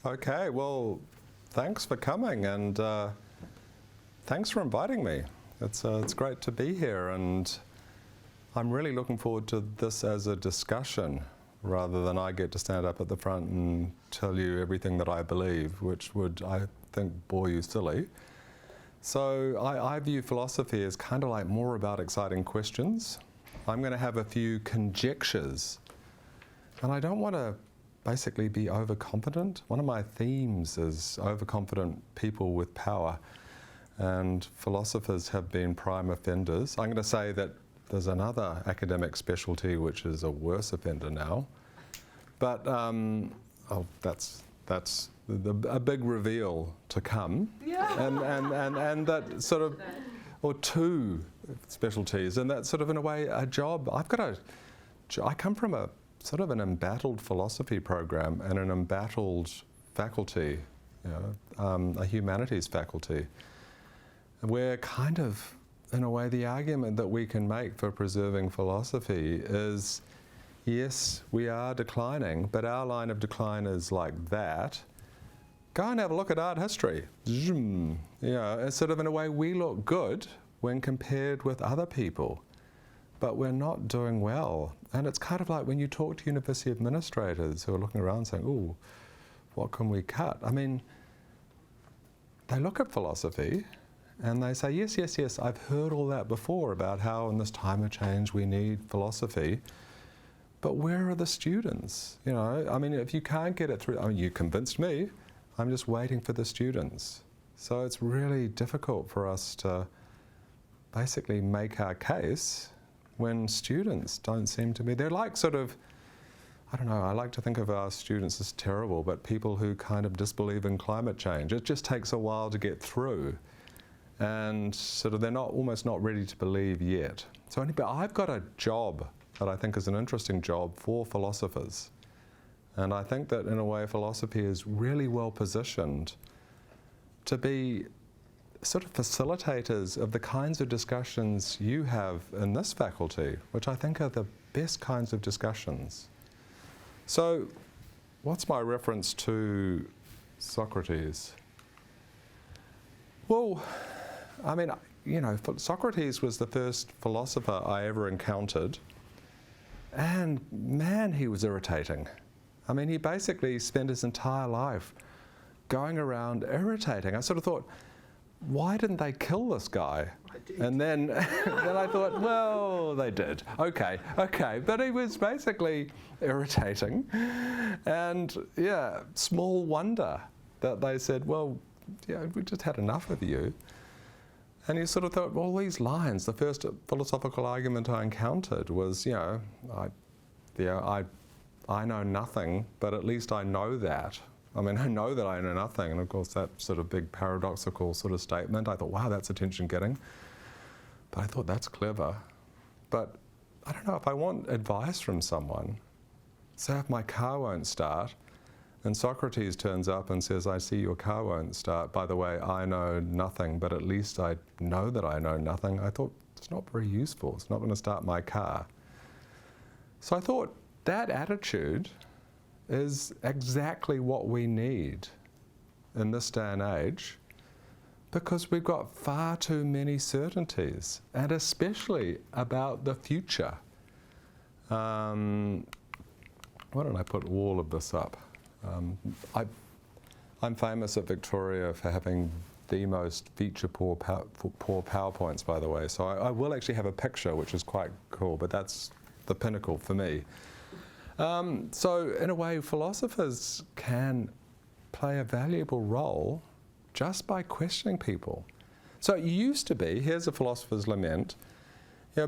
Okay, well, thanks for coming and thanks for inviting me. It's great to be here, and I'm really looking forward to this as a discussion rather than I get to stand up at the front and tell you everything that I believe, which would, I think, bore you silly. So I view philosophy as kind of like more about exciting questions. I'm going to have a few conjectures, and I don't want to basically be overconfident. One of my themes is overconfident people with power, and philosophers have been prime offenders. I'm going to say that there's another academic specialty which is a worse offender now, but that's a big reveal to come. Yeah. And that sort of, or two specialties, and that's sort of in a way a job. I come from a sort of an embattled philosophy program and an embattled faculty, a humanities faculty. We're kind of, in a way, the argument that we can make for preserving philosophy is, yes, we are declining, but our line of decline is like that. Go and have a look at art history. It's sort of, in a way, we look good when compared with other people, but we're not doing well. And it's kind of like when you talk to university administrators who are looking around saying, "Ooh, what can we cut?" I mean, they look at philosophy and they say, yes, I've heard all that before about how in this time of change we need philosophy, but where are the students? I mean, if you can't get it through, you convinced me, I'm just waiting for the students. So it's really difficult for us to basically make our case when students don't seem to be. They're like sort of, I don't know, I like to think of our students as terrible, but people who kind of disbelieve in climate change. It just takes a while to get through. And sort of they're almost not ready to believe yet. So anyway, I've got a job that I think is an interesting job for philosophers. And I think that in a way philosophy is really well positioned to be sort of facilitators of the kinds of discussions you have in this faculty, which I think are the best kinds of discussions. So what's my reference to Socrates? Well, I mean, Socrates was the first philosopher I ever encountered, and man, he was irritating. I mean, he basically spent his entire life going around irritating. I sort of thought, why didn't they kill this guy? And then I thought, well, they did. Okay. But he was basically irritating. And yeah, small wonder that they said, well, yeah, we just had enough of you. And you sort of thought, well, these lines, the first philosophical argument I encountered was, I know nothing, but at least I know that. I mean, I know that I know nothing, and of course that sort of big paradoxical sort of statement, I thought, wow, that's attention-getting. But I thought, that's clever. But I don't know, if I want advice from someone, say if my car won't start, and Socrates turns up and says, I see your car won't start, by the way, I know nothing, but at least I know that I know nothing. I thought, it's not very useful, it's not going to start my car. So I thought, that attitude is exactly what we need in this day and age, because we've got far too many certainties, and especially about the future. Why don't I put all of this up? I'm famous at Victoria for having the most feature-poor PowerPoints, by the way, so I will actually have a picture, which is quite cool, but that's the pinnacle for me. So in a way, philosophers can play a valuable role just by questioning people. So it used to be, here's a philosopher's lament,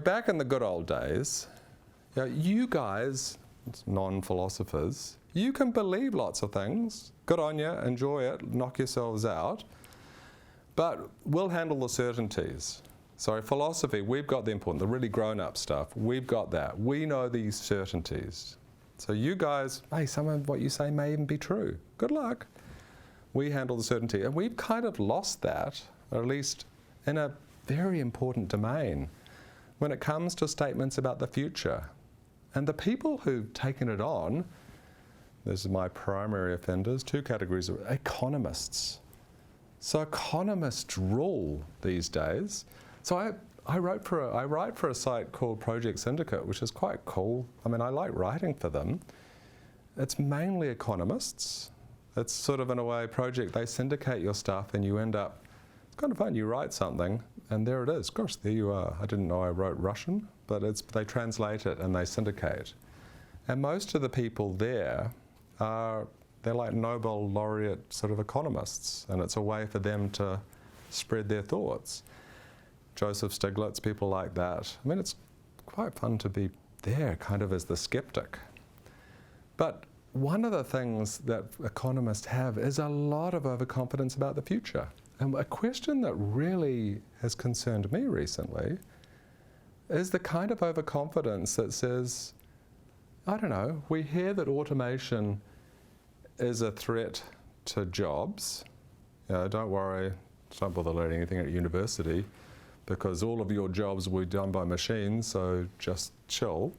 back in the good old days, you guys, non-philosophers, you can believe lots of things, good on you, enjoy it, knock yourselves out, but we'll handle the certainties. So philosophy, we've got the important, the really grown-up stuff, we've got that. We know these certainties. So you guys, hey, some of what you say may even be true. Good luck. We handle the certainty. And we've kind of lost that, or at least in a very important domain, when it comes to statements about the future. And the people who've taken it on, this is my primary offenders, 2 categories of economists. So economists rule these days. So I write for a site called Project Syndicate, which is quite cool. I mean, I like writing for them. It's mainly economists. It's sort of, in a way, project, they syndicate your stuff and you end up, it's kind of fun, you write something and there it is. Gosh, there you are. I didn't know I wrote Russian, but they translate it and they syndicate. And most of the people there they're like Nobel laureate sort of economists, and it's a way for them to spread their thoughts. Joseph Stiglitz, people like that. I mean, it's quite fun to be there kind of as the skeptic. But one of the things that economists have is a lot of overconfidence about the future. And a question that really has concerned me recently is the kind of overconfidence that says, I don't know, we hear that automation is a threat to jobs. You know, don't worry, don't bother learning anything at university because all of your jobs will be done by machines, so just chill.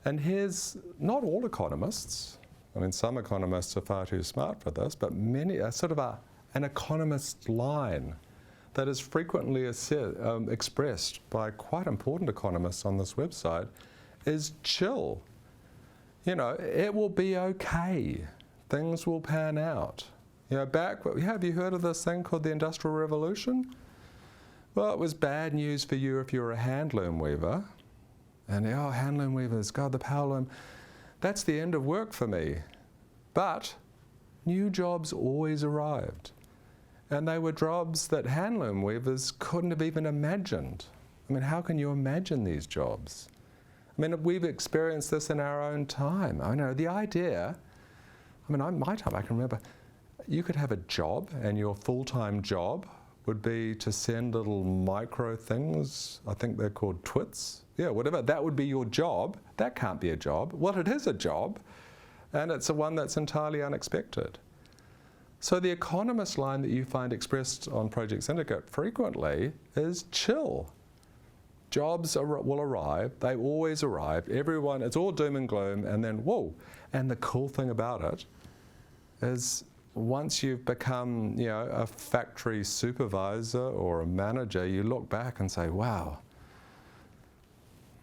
And here's, not all economists, I mean, some economists are far too smart for this, but many are sort of an economist line that is frequently expressed by quite important economists on this website is chill. You know, it will be okay. Things will pan out. You know, have you heard of this thing called the Industrial Revolution? Well, it was bad news for you if you're a handloom weaver. And handloom weavers, God, the power loom. That's the end of work for me. But new jobs always arrived. And they were jobs that handloom weavers couldn't have even imagined. I mean, how can you imagine these jobs? I mean, we've experienced this in our own time. I know the idea, I mean, my time, I can remember, you could have a job and your full-time job would be to send little micro things, I think they're called twits. Yeah, whatever, that would be your job. That can't be a job. Well, it is a job, and it's a one that's entirely unexpected. So the economist line that you find expressed on Project Syndicate frequently is chill. Jobs will arrive, they always arrive, everyone, it's all doom and gloom, and then whoa. And the cool thing about it is once you've become, you know, a factory supervisor or a manager, you look back and say, wow,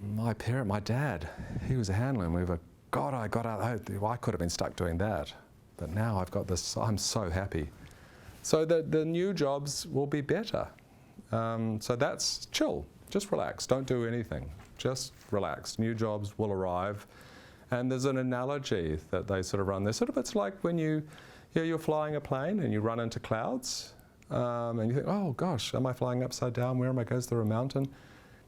my dad, he was a handloom weaver. God, I got out, I could have been stuck doing that. But now I've got this, I'm so happy. So the new jobs will be better. So that's chill. Just relax, don't do anything. Just relax, new jobs will arrive. And there's an analogy that they sort of run there. Sort of, it's like when you're flying a plane and you run into clouds and you think, oh gosh, am I flying upside down? Where am I? Goes through a mountain?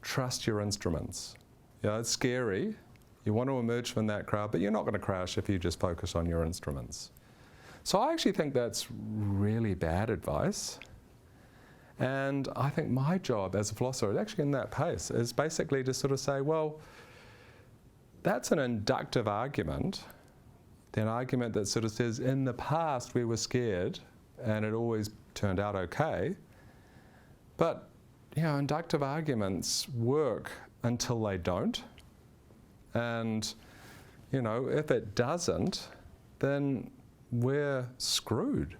Trust your instruments. You know, it's scary. You want to emerge from that crowd, but you're not going to crash if you just focus on your instruments. So I actually think that's really bad advice. And I think my job as a philosopher, actually in that pace, is basically to sort of say, well, that's an inductive argument, an argument that sort of says, in the past we were scared and it always turned out okay. But, you know, inductive arguments work until they don't. And, you know, if it doesn't, then we're screwed.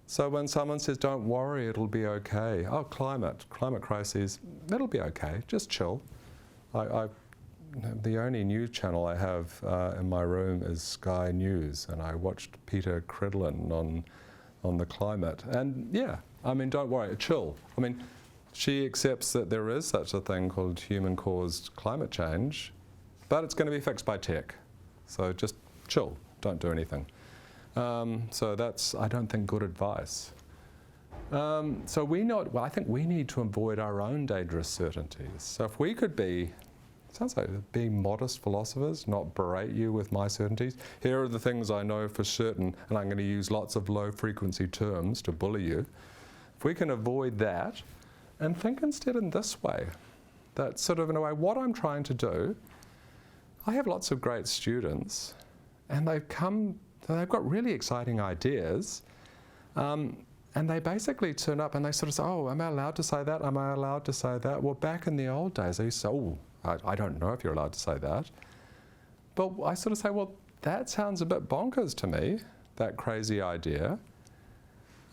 So when someone says, don't worry, it'll be okay. Oh, climate crises, it'll be okay, just chill. The only news channel I have in my room is Sky News, and I watched Peter Credlin on the climate. And yeah, I mean, don't worry, chill. I mean, she accepts that there is such a thing called human-caused climate change, but it's going to be fixed by tech. So just chill, don't do anything. So that's, I don't think, good advice. So I think we need to avoid our own dangerous certainties. So if we could be, sounds like being modest philosophers, not berate you with my certainties. Here are the things I know for certain, and I'm going to use lots of low-frequency terms to bully you. If we can avoid that, and think instead in this way, that sort of, in a way, what I'm trying to do, I have lots of great students, and they've got really exciting ideas, and they basically turn up and they sort of say, oh, am I allowed to say that? Am I allowed to say that? Well, back in the old days, they used to say, oh, I don't know if you're allowed to say that. But I sort of say, well, that sounds a bit bonkers to me, that crazy idea.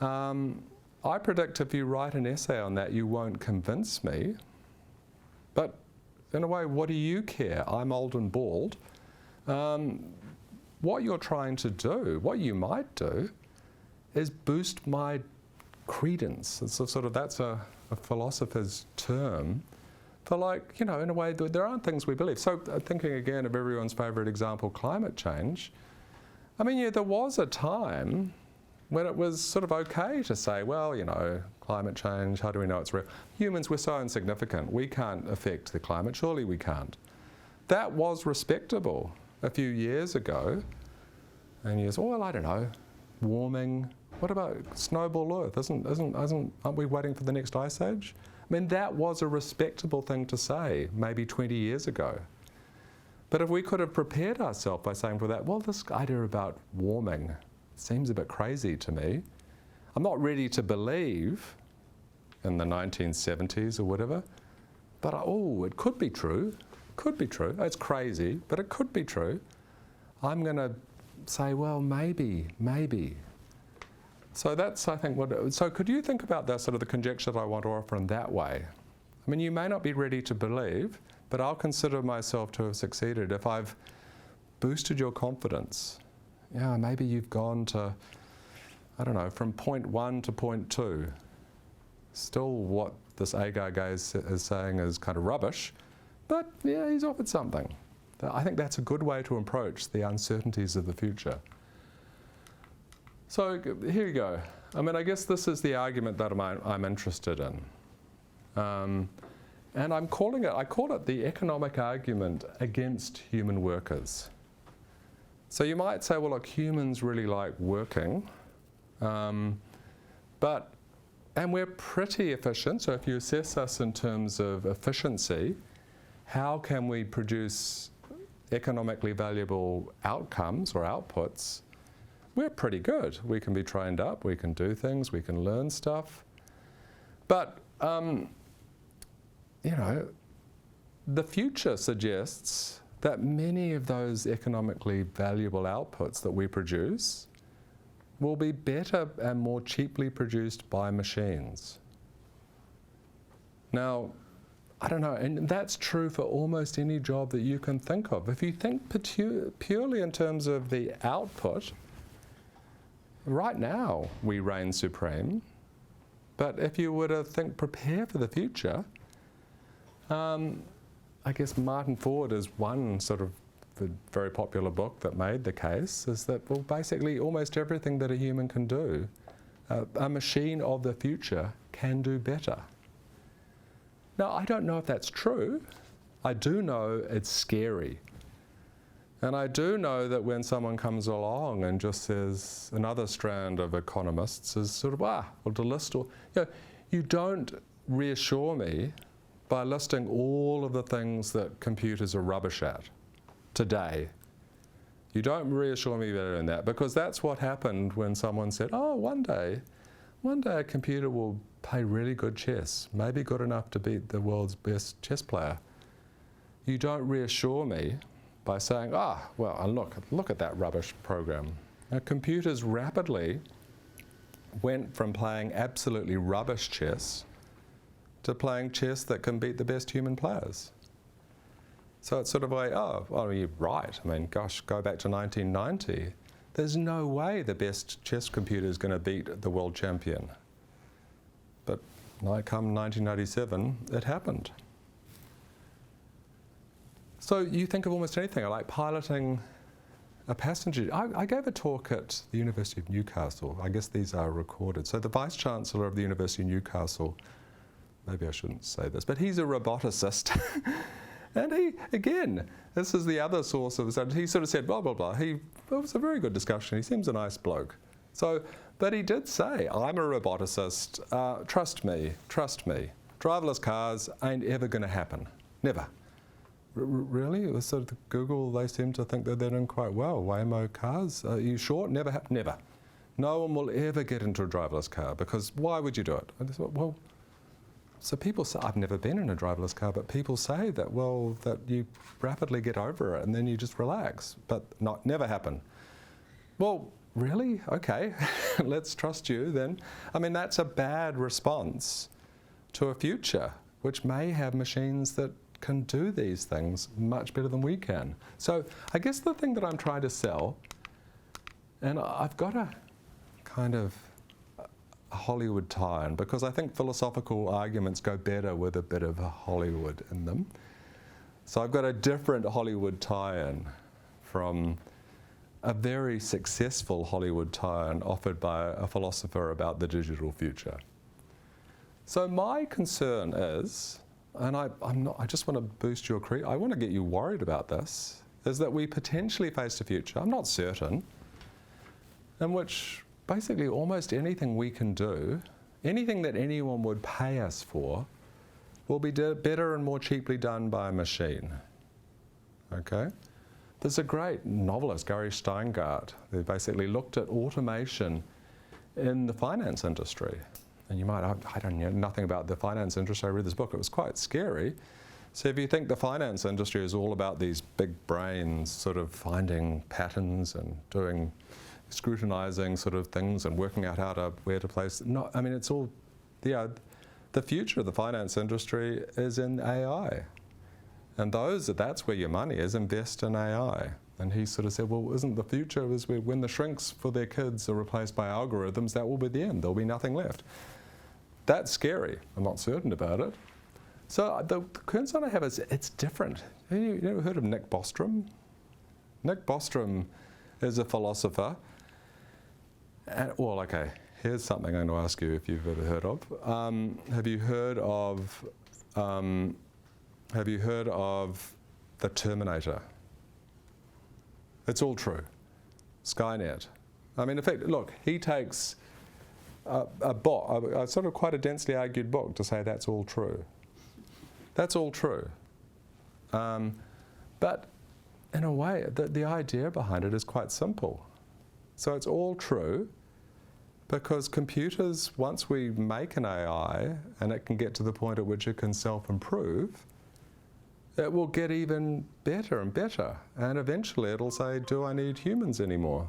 I predict if you write an essay on that, you won't convince me. But in a way, what do you care? I'm old and bald. What you're trying to do, what you might do, is boost my credence. It's that's a philosopher's term for, like, in a way, there aren't things we believe. So thinking again of everyone's favourite example, climate change. I mean, yeah, there was a time when it was sort of okay to say, well, climate change, how do we know it's real? Humans, we're so insignificant. We can't affect the climate. Surely we can't. That was respectable a few years ago. And you say, well, I don't know, warming. What about snowball Earth? Aren't we waiting for the next ice age? I mean, that was a respectable thing to say maybe 20 years ago. But if we could have prepared ourselves by saying for that, well, this idea about warming seems a bit crazy to me. I'm not ready to believe in the 1970s or whatever, but it could be true. Could be true. It's crazy, but it could be true. I'm going to say, well, maybe. So that's, I think, so could you think about that, sort of the conjecture that I want to offer in that way? I mean, you may not be ready to believe, but I'll consider myself to have succeeded if I've boosted your confidence. Yeah, maybe you've gone to, I don't know, from point 1 to point 2. Still what this Agar guy is saying is kind of rubbish, but yeah, he's offered something. I think that's a good way to approach the uncertainties of the future. So here you go. I mean, I guess this is the argument that I'm interested in. And I call it the economic argument against human workers. So you might say, well, look, humans really like working, and we're pretty efficient. So if you assess us in terms of efficiency, how can we produce economically valuable outcomes or outputs? We're pretty good. We can be trained up, we can do things, we can learn stuff. But, the future suggests that many of those economically valuable outputs that we produce will be better and more cheaply produced by machines. Now, I don't know, and that's true for almost any job that you can think of. If you think purely in terms of the output, right now we reign supreme, but if you were to prepare for the future, I guess Martin Ford is one sort of the very popular book that made the case, is that, well, basically almost everything that a human can do, a machine of the future can do better. Now, I don't know if that's true. I do know it's scary. And I do know that when someone comes along and just says, another strand of economists is sort of, well, to list all, you don't reassure me by listing all of the things that computers are rubbish at today. You don't reassure me better than that, because that's what happened when someone said, oh, one day a computer will play really good chess, maybe good enough to beat the world's best chess player. You don't reassure me by saying, well, look at that rubbish program. Now, computers rapidly went from playing absolutely rubbish chess to playing chess that can beat the best human players. So it's sort of like, you're right. I mean, gosh, go back to 1990. There's no way the best chess computer is going to beat the world champion. But come 1997, it happened. So you think of almost anything, like piloting a passenger. I gave a talk at the University of Newcastle. I guess these are recorded. So the Vice-Chancellor of the University of Newcastle, maybe I shouldn't say this, but he's a roboticist. And he, again, this is the other source of it. He sort of said, blah, blah, blah. It was a very good discussion. He seems a nice bloke. So, but he did say, I'm a roboticist. Trust me. Driverless cars ain't ever going to happen. Never. Really? It was sort of Google, they seem to think that they're doing quite well. Waymo cars, are you sure? Never. No one will ever get into a driverless car, because why would you do it? I just thought, well, So people say, I've never been in a driverless car, but people say that, well, that you rapidly get over it and then you just relax, but never happen. Well, really? Okay, let's trust you then. I mean, that's a bad response to a future which may have machines that can do these things much better than we can. So I guess the thing that I'm trying to sell, and I've got a kind of a Hollywood tie-in, because I think philosophical arguments go better with a bit of a Hollywood in them. So I've got a different Hollywood tie-in from a very successful Hollywood tie-in offered by a philosopher about the digital future. So my concern is, and I just want to boost your I want to get you worried about this, is that we potentially face a future, I'm not certain, in which basically almost anything we can do, anything that anyone would pay us for, will be better and more cheaply done by a machine. Okay? There's a great novelist, Gary Steingart, who basically looked at automation in the finance industry. And you might, I don't know nothing about the finance industry. I read this book, it was quite scary. So if you think the finance industry is all about these big brains sort of finding patterns and doing, scrutinizing sort of things and working out where to place, I mean, it's all, the future of the finance industry is in AI. And that's where your money is, invest in AI. And he sort of said, well, isn't the future is when the shrinks for their kids are replaced by algorithms, that will be the end, there'll be nothing left. That's scary, I'm not certain about it. So the concern I have is it's different. You ever heard of Nick Bostrom? Nick Bostrom is a philosopher. Well, okay, here's something I'm going to ask you if you've ever heard of. Have you heard of the Terminator? It's all true. Skynet. I mean, in fact, look, he takes a sort of quite a densely argued book to say that's all true. That's all true. But in a way, the idea behind it is quite simple. So it's all true because computers, once we make an AI and it can get to the point at which it can self-improve, it will get even better and better. And eventually it'll say, do I need humans anymore?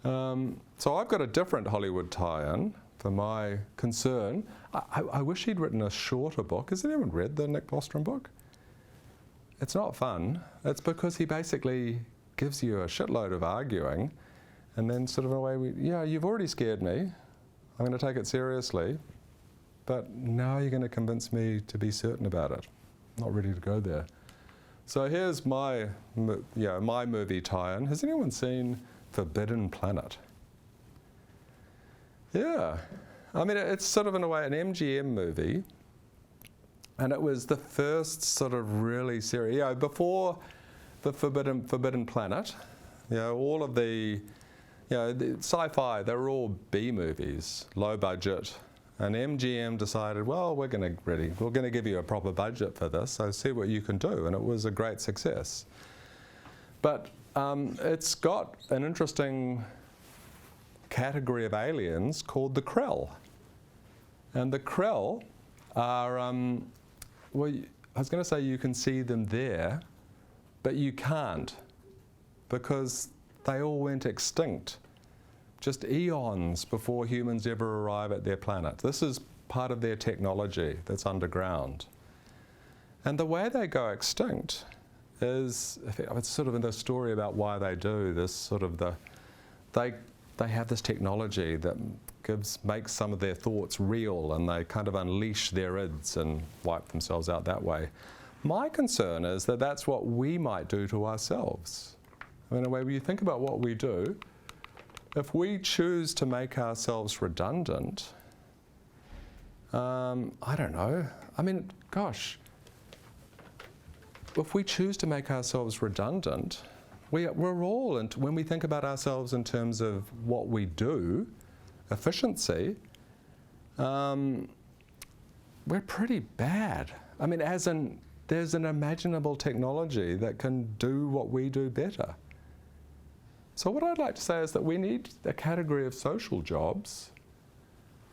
So I've got a different Hollywood tie-in for my concern. I wish he'd written a shorter book. Has anyone read the Nick Bostrom book? It's not fun. It's because he basically gives you a shitload of arguing and then sort of in a way, yeah, you've already scared me. I'm going to take it seriously. But now you're going to convince me to be certain about it. I'm not ready to go there. So here's my movie tie-in. Has anyone seen Forbidden Planet? Yeah. I mean, it's sort of in a way an MGM movie. And it was the first sort of really serious, before the Forbidden Planet, all of the sci-fi, they were all B movies, low budget. And MGM decided, well, we're going to give you a proper budget for this, so see what you can do. And it was a great success. But it's got an interesting category of aliens called the Krell. And the Krell are, well, I was going to say you can see them there, but you can't because they all went extinct just eons before humans ever arrive at their planet. This is part of their technology that's underground. And the way they go extinct is, it's sort of in the story about why they do this, sort of they have this technology that makes some of their thoughts real, and they kind of unleash their ids and wipe themselves out that way. My concern is that that's what we might do to ourselves. I mean, in a way, when you think about what we do, if we choose to make ourselves redundant, I don't know. I mean, gosh, if we choose to make ourselves redundant, we're all, when we think about ourselves in terms of what we do, efficiency, we're pretty bad. I mean, as in, there's an imaginable technology that can do what we do better. So what I'd like to say is that we need a category of social jobs,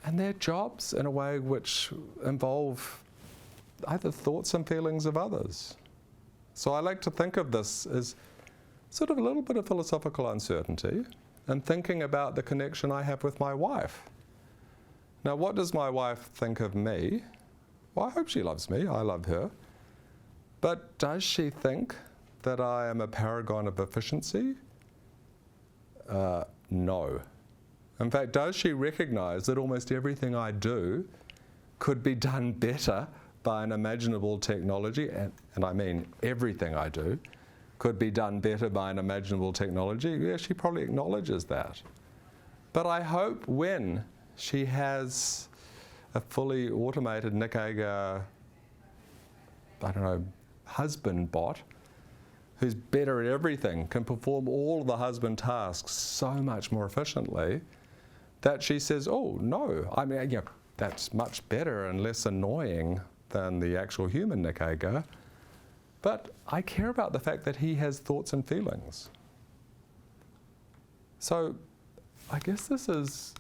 and they're jobs in a way which involve either thoughts and feelings of others. So I like to think of this as sort of a little bit of philosophical uncertainty and thinking about the connection I have with my wife. Now, what does my wife think of me? Well, I hope she loves me. I love her. But does she think that I am a paragon of efficiency? No. In fact, does she recognize that almost everything I do could be done better by an imaginable technology, and I mean everything I do, could be done better by an imaginable technology? Yeah, she probably acknowledges that. But I hope when she has a fully automated Nic Agar, husband bot, who's better at everything, can perform all the husband tasks so much more efficiently, that she says, oh no, I mean, yeah, that's much better and less annoying than the actual human Nic Agar, but I care about the fact that he has thoughts and feelings. So I guess this is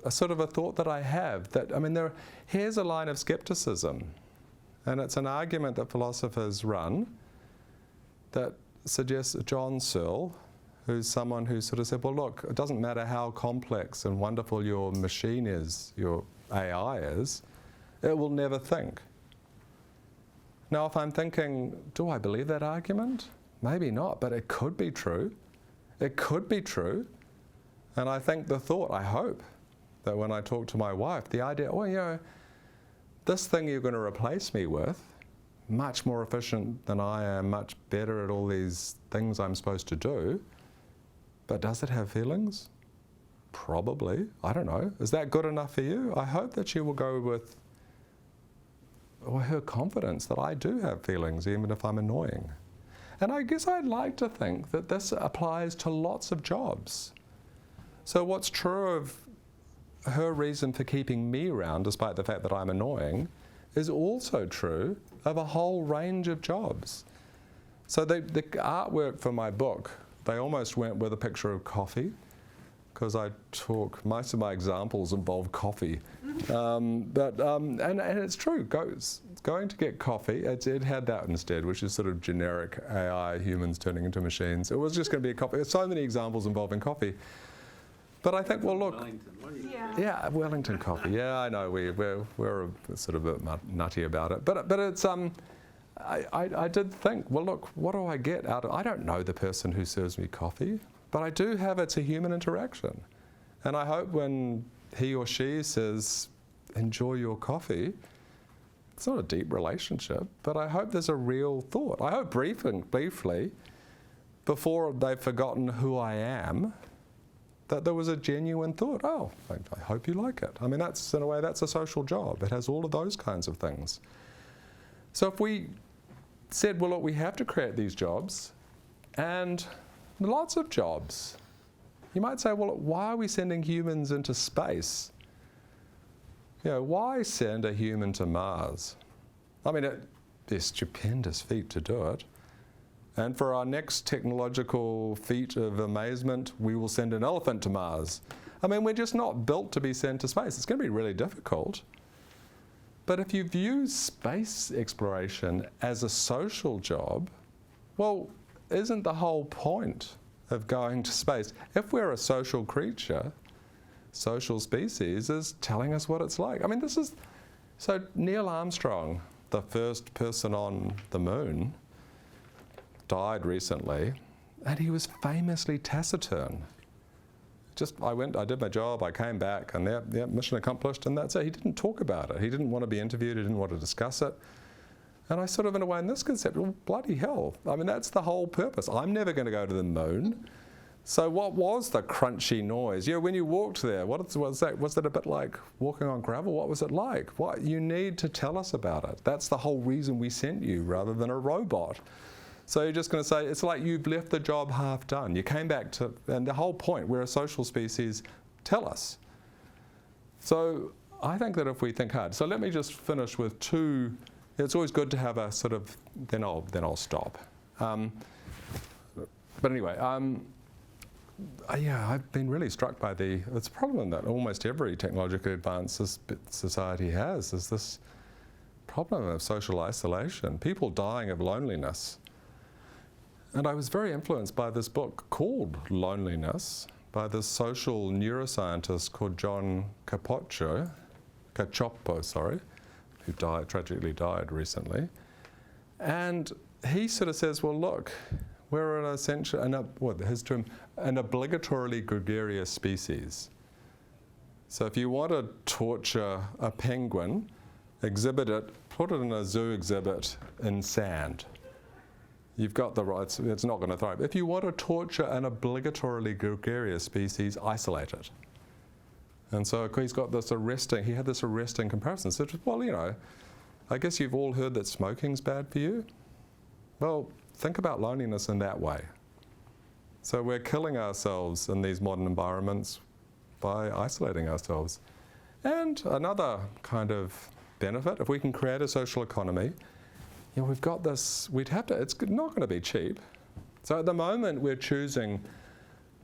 a sort of a thought that I have, that, I mean, here's a line of skepticism, and it's an argument that philosophers run that suggests John Searle, who's someone who sort of said, well look, it doesn't matter how complex and wonderful your machine is, your AI is, it will never think. Now, if I'm thinking, do I believe that argument? Maybe not, but it could be true. It could be true. And I think the thought, I hope, that when I talk to my wife, the idea, well, you know, this thing you're going to replace me with, much more efficient than I am, much better at all these things I'm supposed to do, but does it have feelings? Probably. I don't know. Is that good enough for you? I hope that you will go with her confidence that I do have feelings, even if I'm annoying. And I guess I'd like to think that this applies to lots of jobs. So what's true of her reason for keeping me around, despite the fact that I'm annoying, is also true of a whole range of jobs. So the artwork for my book, they almost went with a picture of coffee, because most of my examples involve coffee. And it's true, going to get coffee, it had that instead, which is sort of generic AI, humans turning into machines. It was just going to be a coffee. There's so many examples involving coffee. But I think, well, look, Wellington coffee. Yeah, I know we're sort of a bit nutty about it. But it's I did think, well, look, what do I get out of? I don't know the person who serves me coffee, but I do have it's a human interaction, and I hope when he or she says, "Enjoy your coffee," it's not a deep relationship, but I hope there's a real thought. I hope briefly, before they've forgotten who I am, that there was a genuine thought, oh, I hope you like it. I mean, that's, in a way, that's a social job. It has all of those kinds of things. So if we said, well, look, we have to create these jobs, and lots of jobs. You might say, well, why are we sending humans into space? You know, why send a human to Mars? I mean, they're a stupendous feat to do it. And for our next technological feat of amazement, we will send an elephant to Mars. I mean, we're just not built to be sent to space. It's going to be really difficult. But if you view space exploration as a social job, well, isn't the whole point of going to space, if we're a social creature, social species, is telling us what it's like? I mean, so Neil Armstrong, the first person on the moon, died recently, and he was famously taciturn. I did my job, I came back, and yeah, mission accomplished, and that's it. He didn't talk about it. He didn't want to be interviewed, he didn't want to discuss it. And I sort of, in a way, in this concept, well, bloody hell. I mean, that's the whole purpose. I'm never going to go to the moon. So what was the crunchy noise? You know, when you walked there, what was that? Was it a bit like walking on gravel? What was it like? What, you need to tell us about it. That's the whole reason we sent you, rather than a robot. So you're just going to say, it's like you've left the job half done. You came back to, and the whole point, we're a social species, tell us. So I think that if we think hard, so let me just finish with two, it's always good to have a sort of, then I'll stop. But anyway, I've been really struck by it's a problem that almost every technologically advanced society has, is this problem of social isolation, people dying of loneliness. And I was very influenced by this book called Loneliness by this social neuroscientist called John Cacioppo, who tragically died recently. And he sort of says, well, look, we're an essential, his term, an obligatorily gregarious species. So if you want to torture a penguin, exhibit it, put it in a zoo exhibit in sand. You've got the rights, it's not going to thrive. If you want to torture an obligatorily gregarious species, isolate it. And so he had this arresting comparison. So, well, I guess you've all heard that smoking's bad for you. Well, think about loneliness in that way. So we're killing ourselves in these modern environments by isolating ourselves. And another kind of benefit, if we can create a social economy, we've got this, it's not going to be cheap. So at the moment we're choosing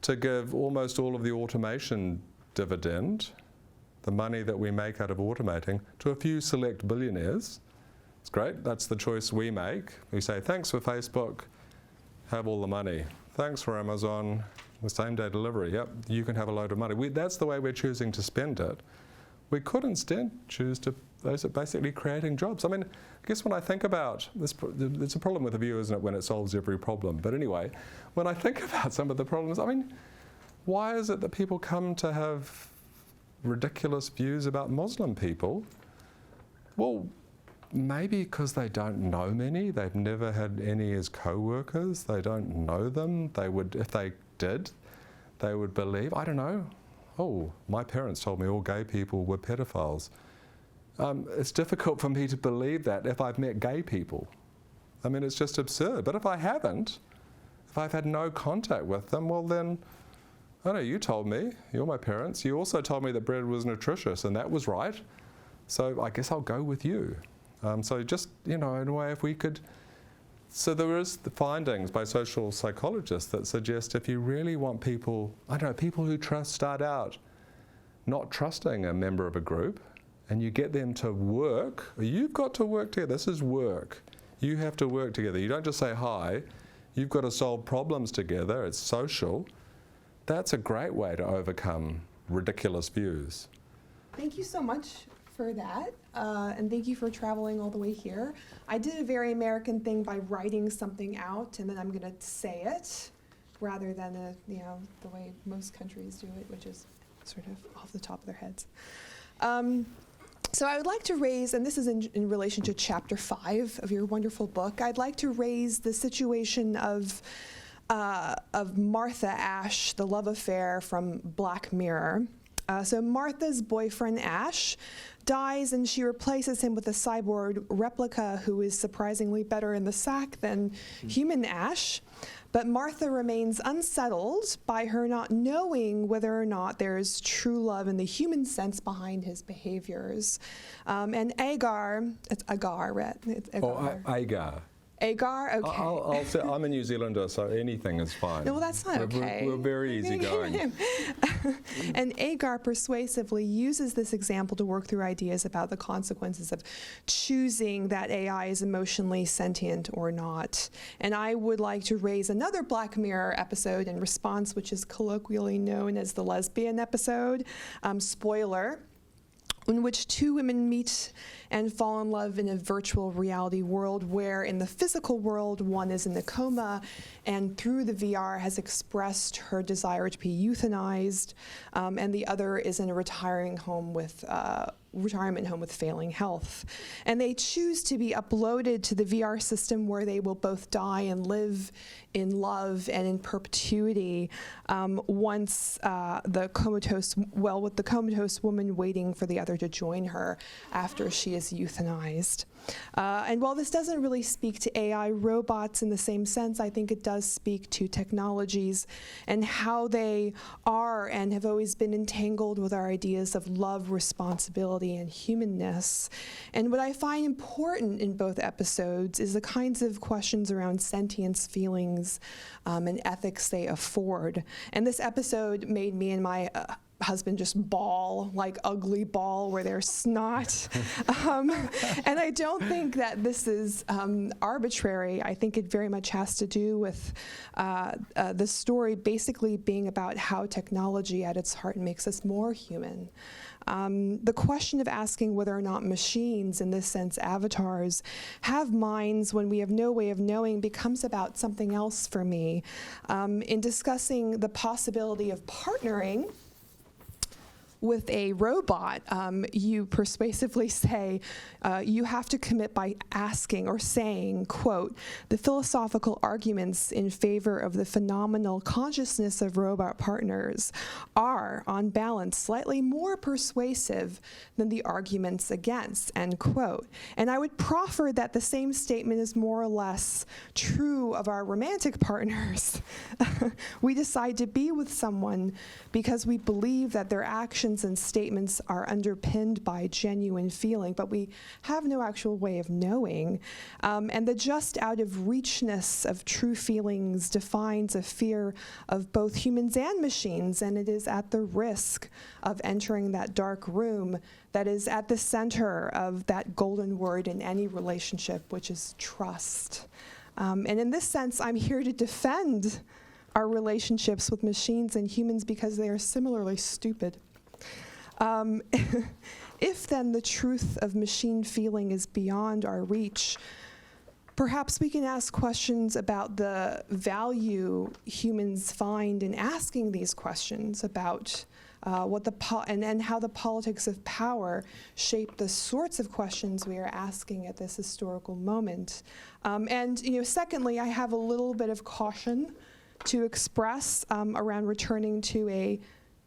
to give almost all of the automation dividend, the money that we make out of automating, to a few select billionaires. It's great, that's the choice we make. We say, thanks for Facebook, have all the money. Thanks for Amazon, the same day delivery, yep, you can have a load of money. That's the way we're choosing to spend it. We could instead choose to, those are basically creating jobs. I mean, I guess when I think about this, it's a problem with the view, isn't it, when it solves every problem. But anyway, when I think about some of the problems, I mean, why is it that people come to have ridiculous views about Muslim people? Well, maybe because they don't know many, they've never had any as co-workers, they don't know them, they would, if they did, they would believe, I don't know, oh, my parents told me all gay people were pedophiles. It's difficult for me to believe that if I've met gay people. I mean, it's just absurd. But if I haven't, if I've had no contact with them, well then, I know you told me, you're my parents, you also told me that bread was nutritious, and that was right. So I guess I'll go with you. So just, in a way, if we could, so there is the findings by social psychologists that suggest if you really want people, people who start out not trusting a member of a group, and you get them to work, you've got to work together, this is work. You have to work together. You don't just say hi, you've got to solve problems together, it's social. That's a great way to overcome ridiculous views. Thank you so much for that, and thank you for traveling all the way here. I did a very American thing by writing something out, and then I'm going to say it, rather than the way most countries do it, which is sort of off the top of their heads. So I would like to raise, and this is in relation to chapter 5 of your wonderful book, I'd like to raise the situation of Martha Ashe, the love affair from Black Mirror. So Martha's boyfriend, Ash, dies, and she replaces him with a cyborg replica who is surprisingly better in the sack than human Ash. But Martha remains unsettled by her not knowing whether or not there's true love in the human sense behind his behaviors. And Agar, it's Agar, right? It's Agar. Oh, Agar. Agar? Okay. I'll say, I'm a New Zealander, so anything is fine. No, well, that's not okay. We're very easygoing. And Agar persuasively uses this example to work through ideas about the consequences of choosing that AI is emotionally sentient or not. And I would like to raise another Black Mirror episode in response, which is colloquially known as the lesbian episode. Spoiler. In which two women meet and fall in love in a virtual reality world where in the physical world one is in a coma and through the VR has expressed her desire to be euthanized, and the other is in a retirement home with failing health. And they choose to be uploaded to the VR system where they will both die and live in love and in perpetuity once with the comatose woman waiting for the other to join her after she is euthanized. And while this doesn't really speak to AI robots in the same sense, I think it does speak to technologies and how they are and have always been entangled with our ideas of love, responsibility, humanity and humanness. And what I find important in both episodes is the kinds of questions around sentience, feelings, and ethics they afford. And this episode made me and my husband just bawl, like ugly bawl where there's snot. And I don't think that this is arbitrary. I think it very much has to do with the story basically being about how technology at its heart makes us more human. The question of asking whether or not machines, in this sense avatars, have minds when we have no way of knowing becomes about something else for me. In discussing the possibility of partnering with a robot, you persuasively say you have to commit by asking or saying, quote, the philosophical arguments in favor of the phenomenal consciousness of robot partners are, on balance, slightly more persuasive than the arguments against, end quote. And I would proffer that the same statement is more or less true of our romantic partners. We decide to be with someone because we believe that their actions and statements are underpinned by genuine feeling, but we have no actual way of knowing. And the just out of reachness of true feelings defines a fear of both humans and machines, and it is at the risk of entering that dark room that is at the center of that golden word in any relationship, which is trust. And in this sense, I'm here to defend our relationships with machines and humans because they are similarly stupid. If then the truth of machine feeling is beyond our reach, perhaps we can ask questions about the value humans find in asking these questions about and how the politics of power shape the sorts of questions we are asking at this historical moment. And secondly, I have a little bit of caution to express around returning to a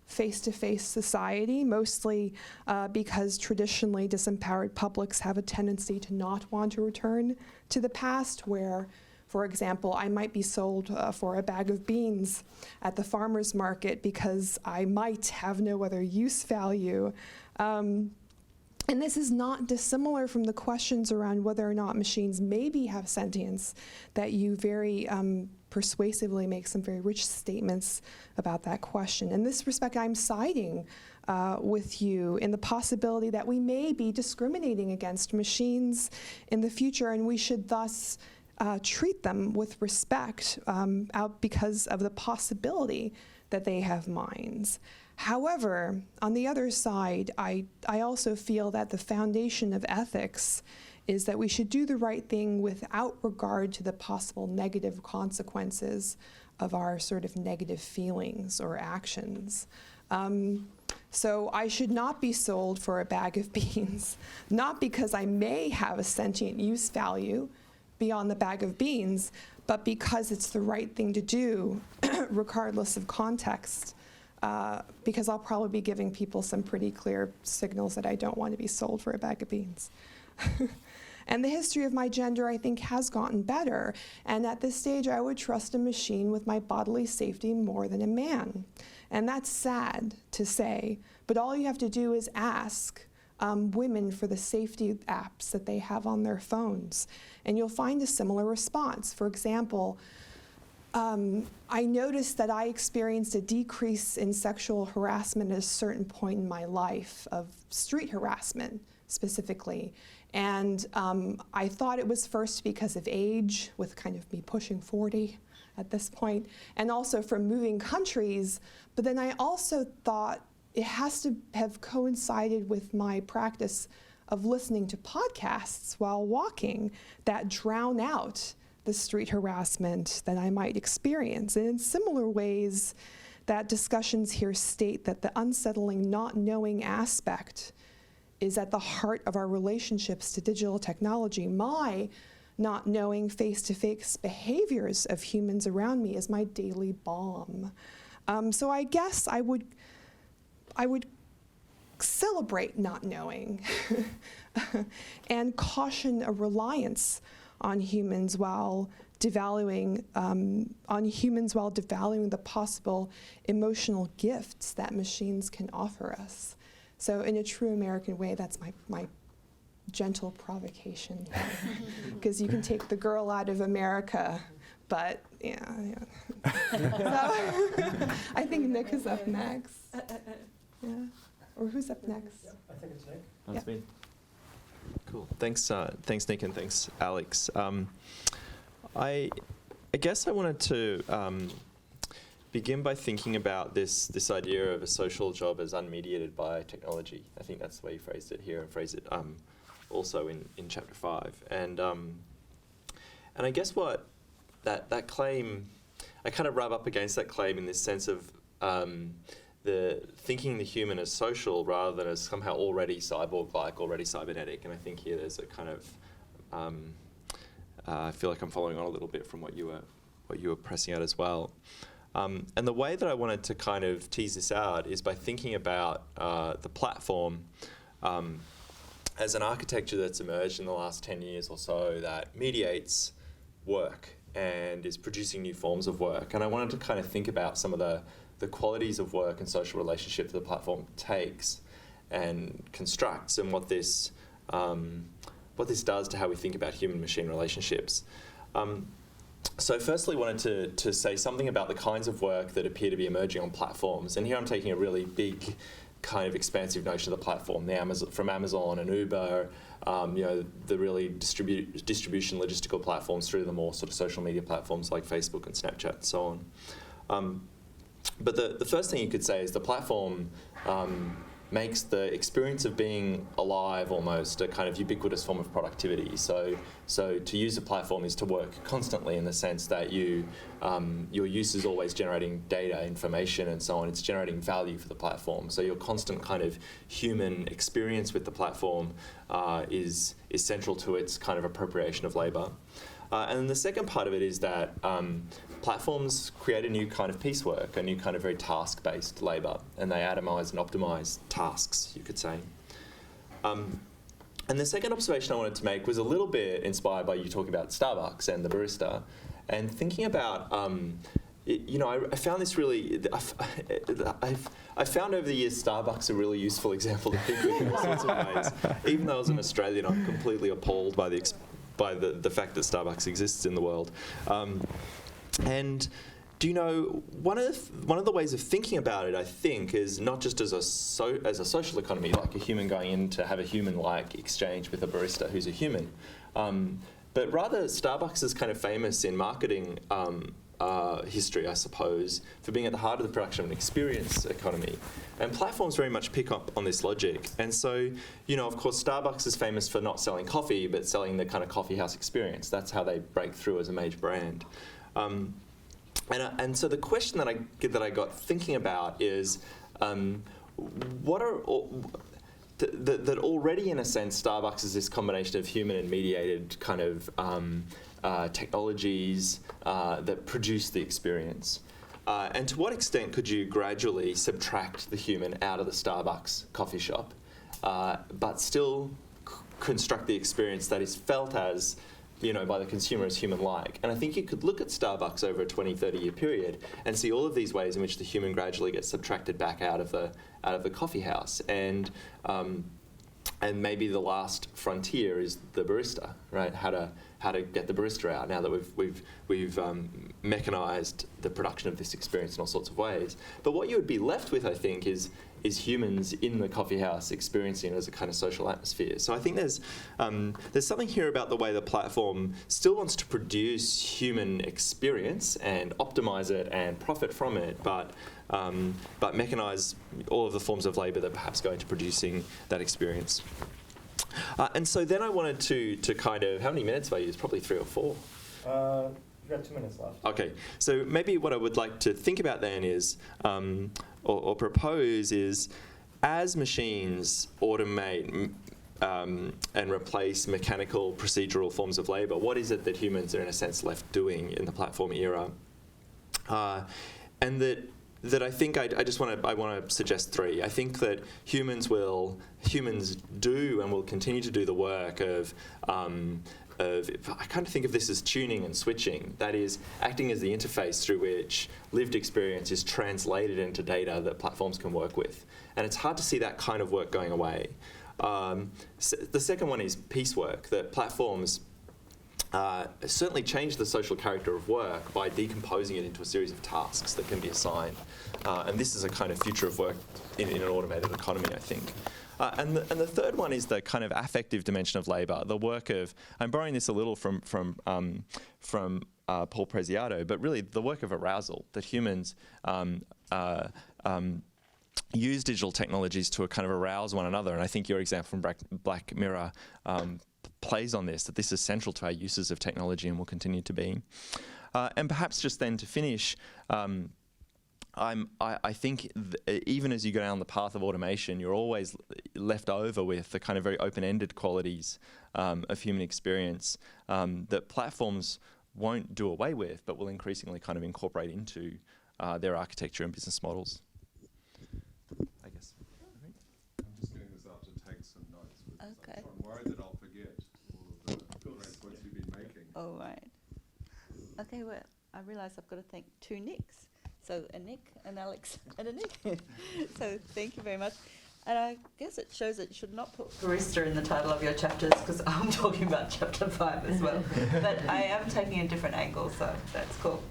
face-to-face society, mostly because traditionally disempowered publics have a tendency to not want to return to the past where, for example, I might be sold for a bag of beans at the farmer's market because I might have no other use value. And this is not dissimilar from the questions around whether or not machines maybe have sentience that you very persuasively make some very rich statements about that question. In this respect, I'm siding with you in the possibility that we may be discriminating against machines in the future, and we should thus treat them with respect because of the possibility that they have minds. However, on the other side, I also feel that the foundation of ethics is that we should do the right thing without regard to the possible negative consequences of our sort of negative feelings or actions. So I should not be sold for a bag of beans, not because I may have a sentient use value beyond the bag of beans, but because it's the right thing to do, regardless of context. Because I'll probably be giving people some pretty clear signals that I don't want to be sold for a bag of beans. And the history of my gender, I think, has gotten better. And at this stage, I would trust a machine with my bodily safety more than a man. And that's sad to say, but all you have to do is ask women for the safety apps that they have on their phones, and you'll find a similar response. For example, I noticed that I experienced a decrease in sexual harassment at a certain point in my life, of street harassment specifically. And I thought it was first because of age, with kind of me pushing 40 at this point, and also from moving countries. But then I also thought it has to have coincided with my practice of listening to podcasts while walking that drown out the street harassment that I might experience. And in similar ways, that discussions here state that the unsettling not knowing aspect is at the heart of our relationships to digital technology. My not knowing face-to-face behaviors of humans around me is my daily balm. So I guess I would celebrate not knowing and caution a reliance on humans while devaluing the possible emotional gifts that machines can offer us. So in a true American way, that's my gentle provocation, because you can take the girl out of America, but yeah. So, I think Nick is up next. Yeah, or who's up next? Yeah, I think it's Nick. That's me. Cool. Thanks, Nick, and thanks, Alex. I guess I wanted to begin by thinking about this idea of a social job as unmediated by technology. I think that's the way you phrased it here, and phrased it also in chapter 5. And I guess what that claim, I kind of rub up against that claim in this sense of the thinking the human as social rather than as somehow already cyborg-like, already cybernetic. And I think here there's a kind of I feel like I'm following on a little bit from what you were pressing out as well. And the way that I wanted to kind of tease this out is by thinking about the platform as an architecture that's emerged in the last 10 years or so that mediates work and is producing new forms of work. And I wanted to kind of think about some of the qualities of work and social relationship that the platform takes and constructs, and what this does to how we think about human-machine relationships. So firstly, wanted to say something about the kinds of work that appear to be emerging on platforms. And here I'm taking a really big kind of expansive notion of the platform, from Amazon and Uber, the really distribution logistical platforms through the more sort of social media platforms like Facebook and Snapchat and so on. But the first thing you could say is the platform makes the experience of being alive almost a kind of ubiquitous form of productivity. So to use a platform is to work constantly in the sense that your use is always generating data, information, and so on. It's generating value for the platform. So your constant kind of human experience with the platform is central to its kind of appropriation of labor. And then the second part of it is that platforms create a new kind of piecework, a new kind of very task-based labour, and they atomise and optimise tasks, you could say. And the second observation I wanted to make was a little bit inspired by you talking about Starbucks and the barista, and thinking about, I found this really, I found over the years Starbucks a really useful example to think with in all sorts of ways. Even though as an Australian, I'm completely appalled by the fact that Starbucks exists in the world. And do you know, one of the ways of thinking about it, I think, is not just as a social economy, like a human going in to have a human-like exchange with a barista who's a human, but rather Starbucks is kind of famous in marketing history, I suppose, for being at the heart of the production of an experience economy. And platforms very much pick up on this logic. And so, of course, Starbucks is famous for not selling coffee, but selling the kind of coffee house experience. That's how they break through as a major brand. And so the question that I got thinking about is, what are that already in a sense Starbucks is this combination of human and mediated kind of technologies that produce the experience. And to what extent could you gradually subtract the human out of the Starbucks coffee shop, but still construct the experience that is felt as, by the consumer as human-like? And I think you could look at Starbucks over a 20, 30-year period and see all of these ways in which the human gradually gets subtracted back out of the coffee house. And maybe the last frontier is the barista, right? How to get the barista out now that we've mechanized the production of this experience in all sorts of ways. But what you would be left with, I think, is humans in the coffee house experiencing it as a kind of social atmosphere. So I think there's something here about the way the platform still wants to produce human experience and optimize it and profit from it, but mechanize all of the forms of labor that perhaps go into producing that experience. And so then I wanted to kind of, how many minutes have I used? Probably 3 or 4. You've got 2 minutes left. Okay, so maybe what I would like to think about then is, or propose is, as machines automate and replace mechanical procedural forms of labor, what is it that humans are in a sense left doing in the platform era? And that I think I want to suggest 3. I think that humans do and will continue to do the work of I kind of think of this as tuning and switching. That is, acting as the interface through which lived experience is translated into data that platforms can work with. And it's hard to see that kind of work going away. The second one is piecework, that platforms certainly change the social character of work by decomposing it into a series of tasks that can be assigned. And this is a kind of future of work in an automated economy, I think. And the third one is the kind of affective dimension of labour, the work of, I'm borrowing this a little from Paul Preciado, but really the work of arousal, that humans use digital technologies to kind of arouse one another. And I think your example from Black Mirror plays on this, that this is central to our uses of technology and will continue to be. And perhaps just then to finish, I think even as you go down the path of automation, you're always left over with the kind of very open-ended qualities of human experience that platforms won't do away with, but will increasingly kind of incorporate into their architecture and business models. I guess. I'm just getting this out to take some notes. Okay. I'm worried that I'll forget all of the great points you've been making. All right. Okay, well, I realise I've got to thank two Nics. So a Nic, an Alex, and a Nic. So thank you very much. And I guess it shows that you should not put barista in the title of your chapters, because I'm talking about chapter 5 as well. But I am taking a different angle, so that's cool.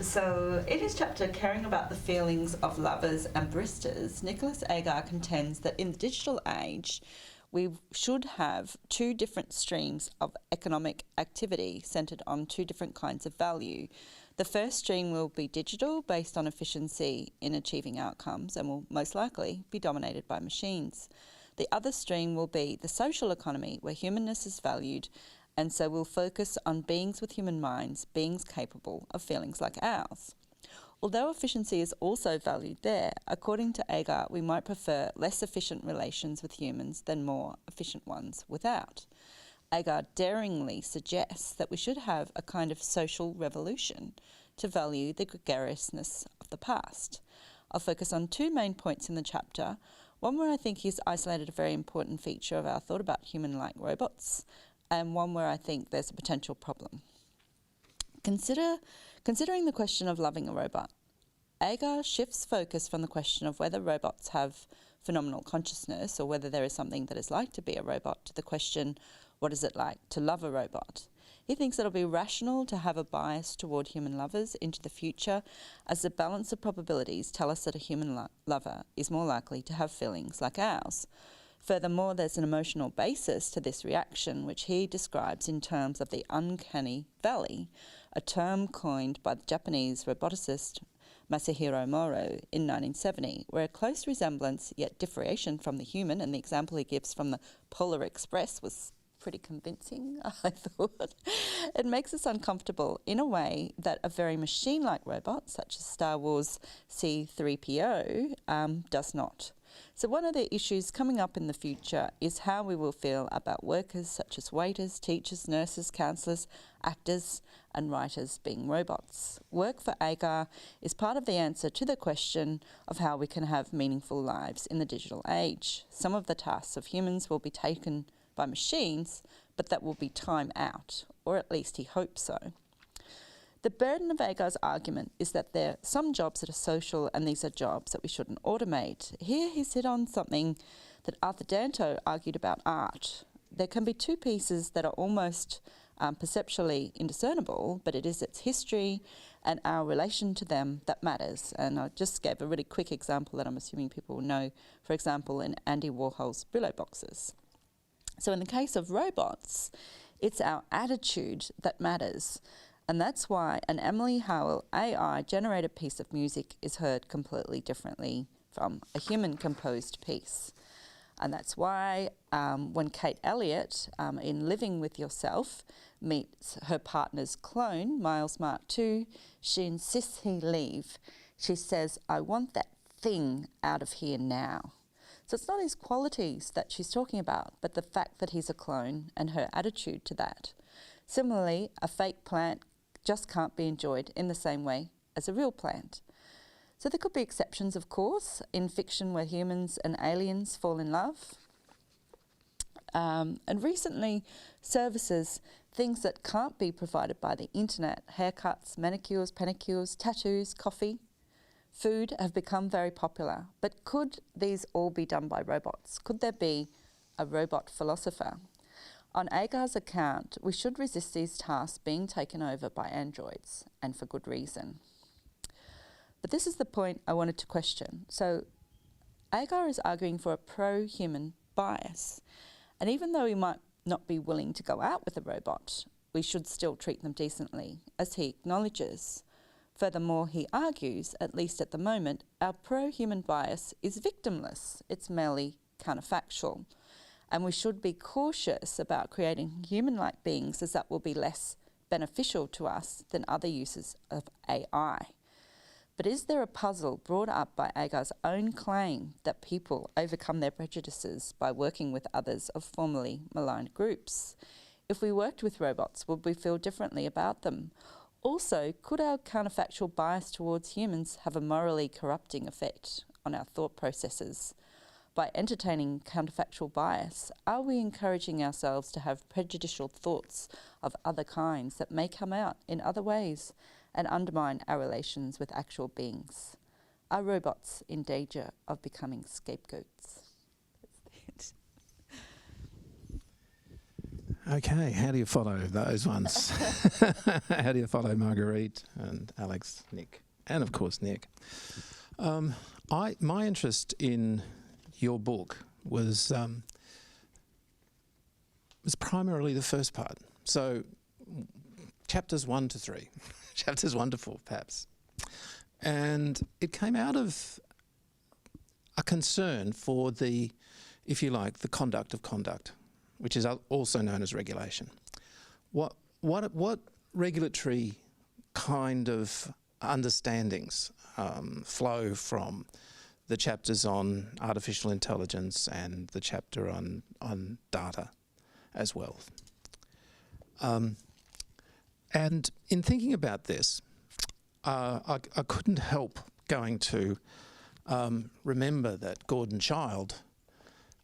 So in his chapter, Caring About the Feelings of Lovers and Baristas, Nic Agar contends that in the digital age, we should have two different streams of economic activity centred on two different kinds of value. The first stream will be digital, based on efficiency in achieving outcomes, and will most likely be dominated by machines. The other stream will be the social economy, where humanness is valued, and so we'll focus on beings with human minds, beings capable of feelings like ours. Although efficiency is also valued there, according to Agar, we might prefer less efficient relations with humans than more efficient ones without. Agar daringly suggests that we should have a kind of social revolution to value the gregariousness of the past. I'll focus on two main points in the chapter, one where I think he's isolated a very important feature of our thought about human-like robots, and one where I think there's a potential problem. Considering the question of loving a robot, Agar shifts focus from the question of whether robots have phenomenal consciousness or whether there is something that is like to be a robot to the question, what is it like to love a robot? He thinks it'll be rational to have a bias toward human lovers into the future, as the balance of probabilities tell us that a human lover is more likely to have feelings like ours. Furthermore, there's an emotional basis to this reaction, which he describes in terms of the uncanny valley, a term coined by the Japanese roboticist Masahiro Moro in 1970, where a close resemblance yet differentiation from the human, and the example he gives from the Polar Express was pretty convincing, I thought. It makes us uncomfortable in a way that a very machine-like robot, such as Star Wars C-3PO, does not. So one of the issues coming up in the future is how we will feel about workers such as waiters, teachers, nurses, counsellors, actors and writers being robots. Work for Agar is part of the answer to the question of how we can have meaningful lives in the digital age. Some of the tasks of humans will be taken by machines, but that will be time out, or at least he hopes so. The burden of Agar's argument is that there are some jobs that are social and these are jobs that we shouldn't automate. Here he's hit on something that Arthur Danto argued about art. There can be two pieces that are almost perceptually indiscernible, but it is its history and our relation to them that matters. And I just gave a really quick example that I'm assuming people will know, for example, in Andy Warhol's Brillo boxes. So in the case of robots, it's our attitude that matters. And that's why an Emily Howell AI-generated piece of music is heard completely differently from a human-composed piece. And that's why when Kate Elliott, in Living With Yourself, meets her partner's clone, Miles Mark II, she insists he leave. She says, I want that thing out of here now. So it's not his qualities that she's talking about, but the fact that he's a clone and her attitude to that. Similarly, a fake plant just can't be enjoyed in the same way as a real plant. So there could be exceptions, of course, in fiction where humans and aliens fall in love. And recently, services, things that can't be provided by the internet, haircuts, manicures, pedicures, tattoos, coffee, food, have become very popular. But could these all be done by robots? Could there be a robot philosopher? On Agar's account, we should resist these tasks being taken over by androids, and for good reason. But this is the point I wanted to question. So Agar is arguing for a pro-human bias. And even though he might not be willing to go out with a robot, we should still treat them decently, as he acknowledges. Furthermore, he argues, at least at the moment, our pro-human bias is victimless. It's merely counterfactual. And we should be cautious about creating human-like beings, as that will be less beneficial to us than other uses of AI. But is there a puzzle brought up by Agar's own claim that people overcome their prejudices by working with others of formerly maligned groups? If we worked with robots, would we feel differently about them? Also, could our counterfactual bias towards humans have a morally corrupting effect on our thought processes? By entertaining counterfactual bias, are we encouraging ourselves to have prejudicial thoughts of other kinds that may come out in other ways and undermine our relations with actual beings? Are robots in danger of becoming scapegoats? Okay, how do you follow those ones? How do you follow Marguerite and Alex, Nic, and of course Nic? My interest in your book was primarily the first part. So chapters 1 to 3, chapters 1 to 4 perhaps. And it came out of a concern for the, if you like, the conduct of conduct, which is also known as regulation. What regulatory kind of understandings flow from the chapters on artificial intelligence and the chapter on data as well. And in thinking about this, I couldn't help going to remember that Gordon Childe,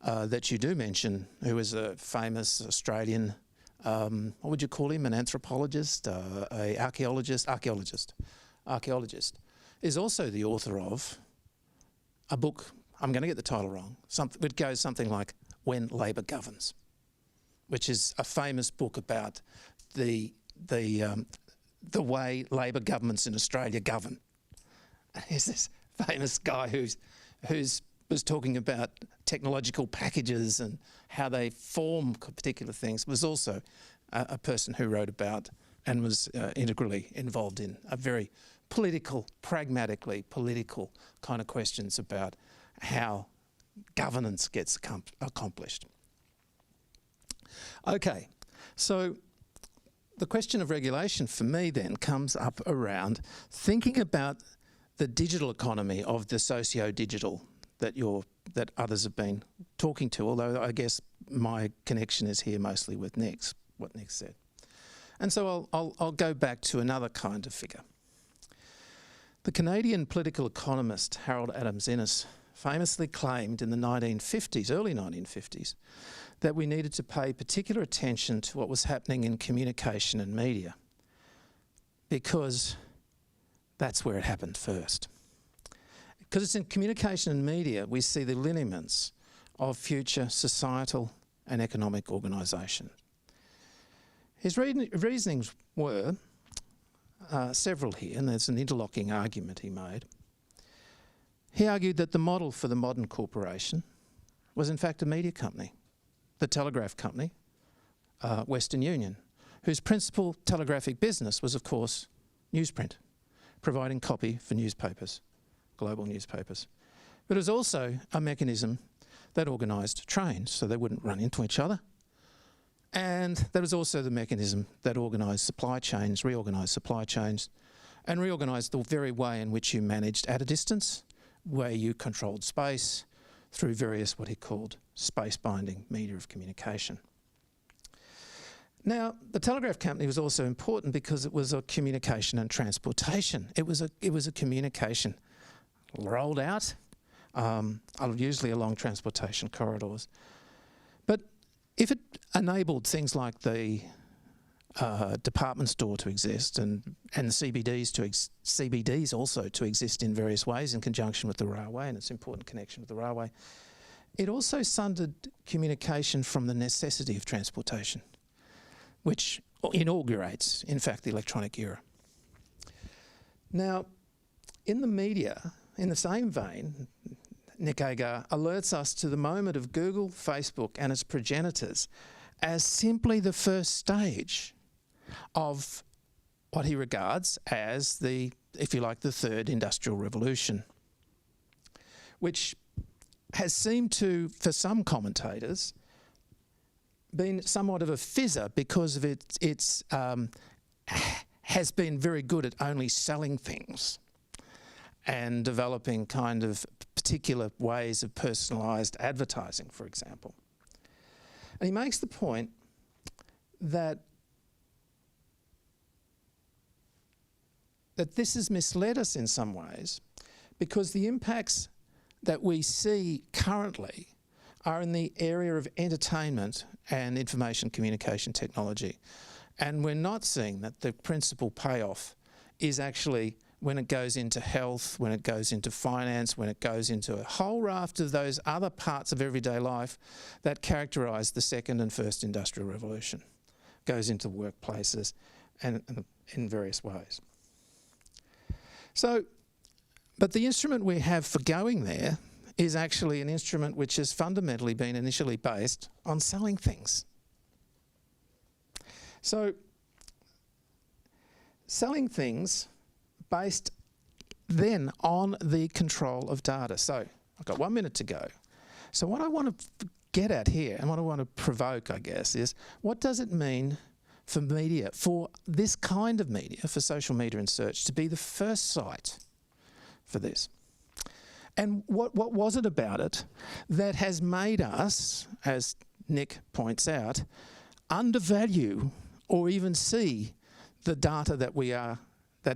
that you do mention, who is a famous Australian, what would you call him, an anthropologist, a archaeologist, is also the author of a book, I'm going to get the title wrong, it goes something like When Labor Governs, which is a famous book about the way Labor governments in Australia govern. And here's this famous guy who's was talking about technological packages and how they form particular things, was also a person who wrote about and was integrally involved in a very pragmatically political kind of questions about how governance gets accomplished. Okay, so the question of regulation for me then comes up around thinking about the digital economy of the socio-digital that others have been talking to, although I guess my connection is here mostly with what Nic said. And so I'll go back to another kind of figure. The Canadian political economist Harold Adams Innes famously claimed in the early 1950s, that we needed to pay particular attention to what was happening in communication and media, because that's where it happened first. Because it's in communication and media we see the lineaments of future societal and economic organisation. His reasonings were several here, and there's an interlocking argument he made. He argued that the model for the modern corporation was in fact a media company, the telegraph company, Western Union, whose principal telegraphic business was, of course, newsprint, providing copy for newspapers, global newspapers. But it was also a mechanism that organised trains so they wouldn't run into each other. And that was also the mechanism that organised supply chains, reorganised supply chains, and reorganised the very way in which you managed at a distance, where you controlled space through various what he called space-binding media of communication. Now, the telegraph company was also important because it was a communication and transportation. It was a communication rolled out, usually along transportation corridors. But if it enabled things like the department store to exist and CBDs also to exist in various ways in conjunction with the railway and its important connection with the railway, it also sundered communication from the necessity of transportation, which inaugurates, in fact, the electronic era. Now, in the media, in the same vein, Nic Agar alerts us to the moment of Google, Facebook and its progenitors as simply the first stage of what he regards as the, if you like, the third industrial revolution, which has seemed to, for some commentators, been somewhat of a fizzer because of its has been very good at only selling things and developing kind of particular ways of personalised advertising, for example. And he makes the point that this has misled us in some ways because the impacts that we see currently are in the area of entertainment and information communication technology. And we're not seeing that the principal payoff is actually when it goes into health, when it goes into finance, when it goes into a whole raft of those other parts of everyday life that characterise the second and first industrial revolution. Goes into workplaces and in various ways. So, but the instrument we have for going there is actually an instrument which has fundamentally been initially based on selling things. So, selling things based then on the control of data. So, I've got 1 minute to go. So what I want to get at here and what I want to provoke, I guess, is what does it mean for media, for this kind of media, for social media and search, to be the first site for this? And what was it about it that has made us, as Nic points out, undervalue or even see the data that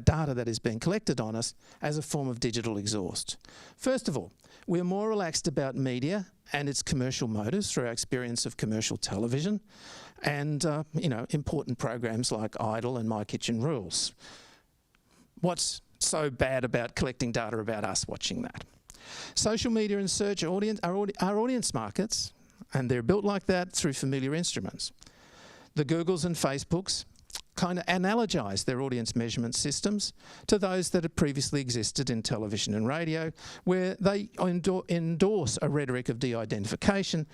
data that is being collected on us as a form of digital exhaust? First of all, we're more relaxed about media and its commercial motives through our experience of commercial television and, important programs like Idol and My Kitchen Rules. What's so bad about collecting data about us watching that? Social media and search are audience markets, and they're built like that through familiar instruments. The Googles and Facebooks kind of analogize their audience measurement systems to those that had previously existed in television and radio, where they endorse a rhetoric of de-identification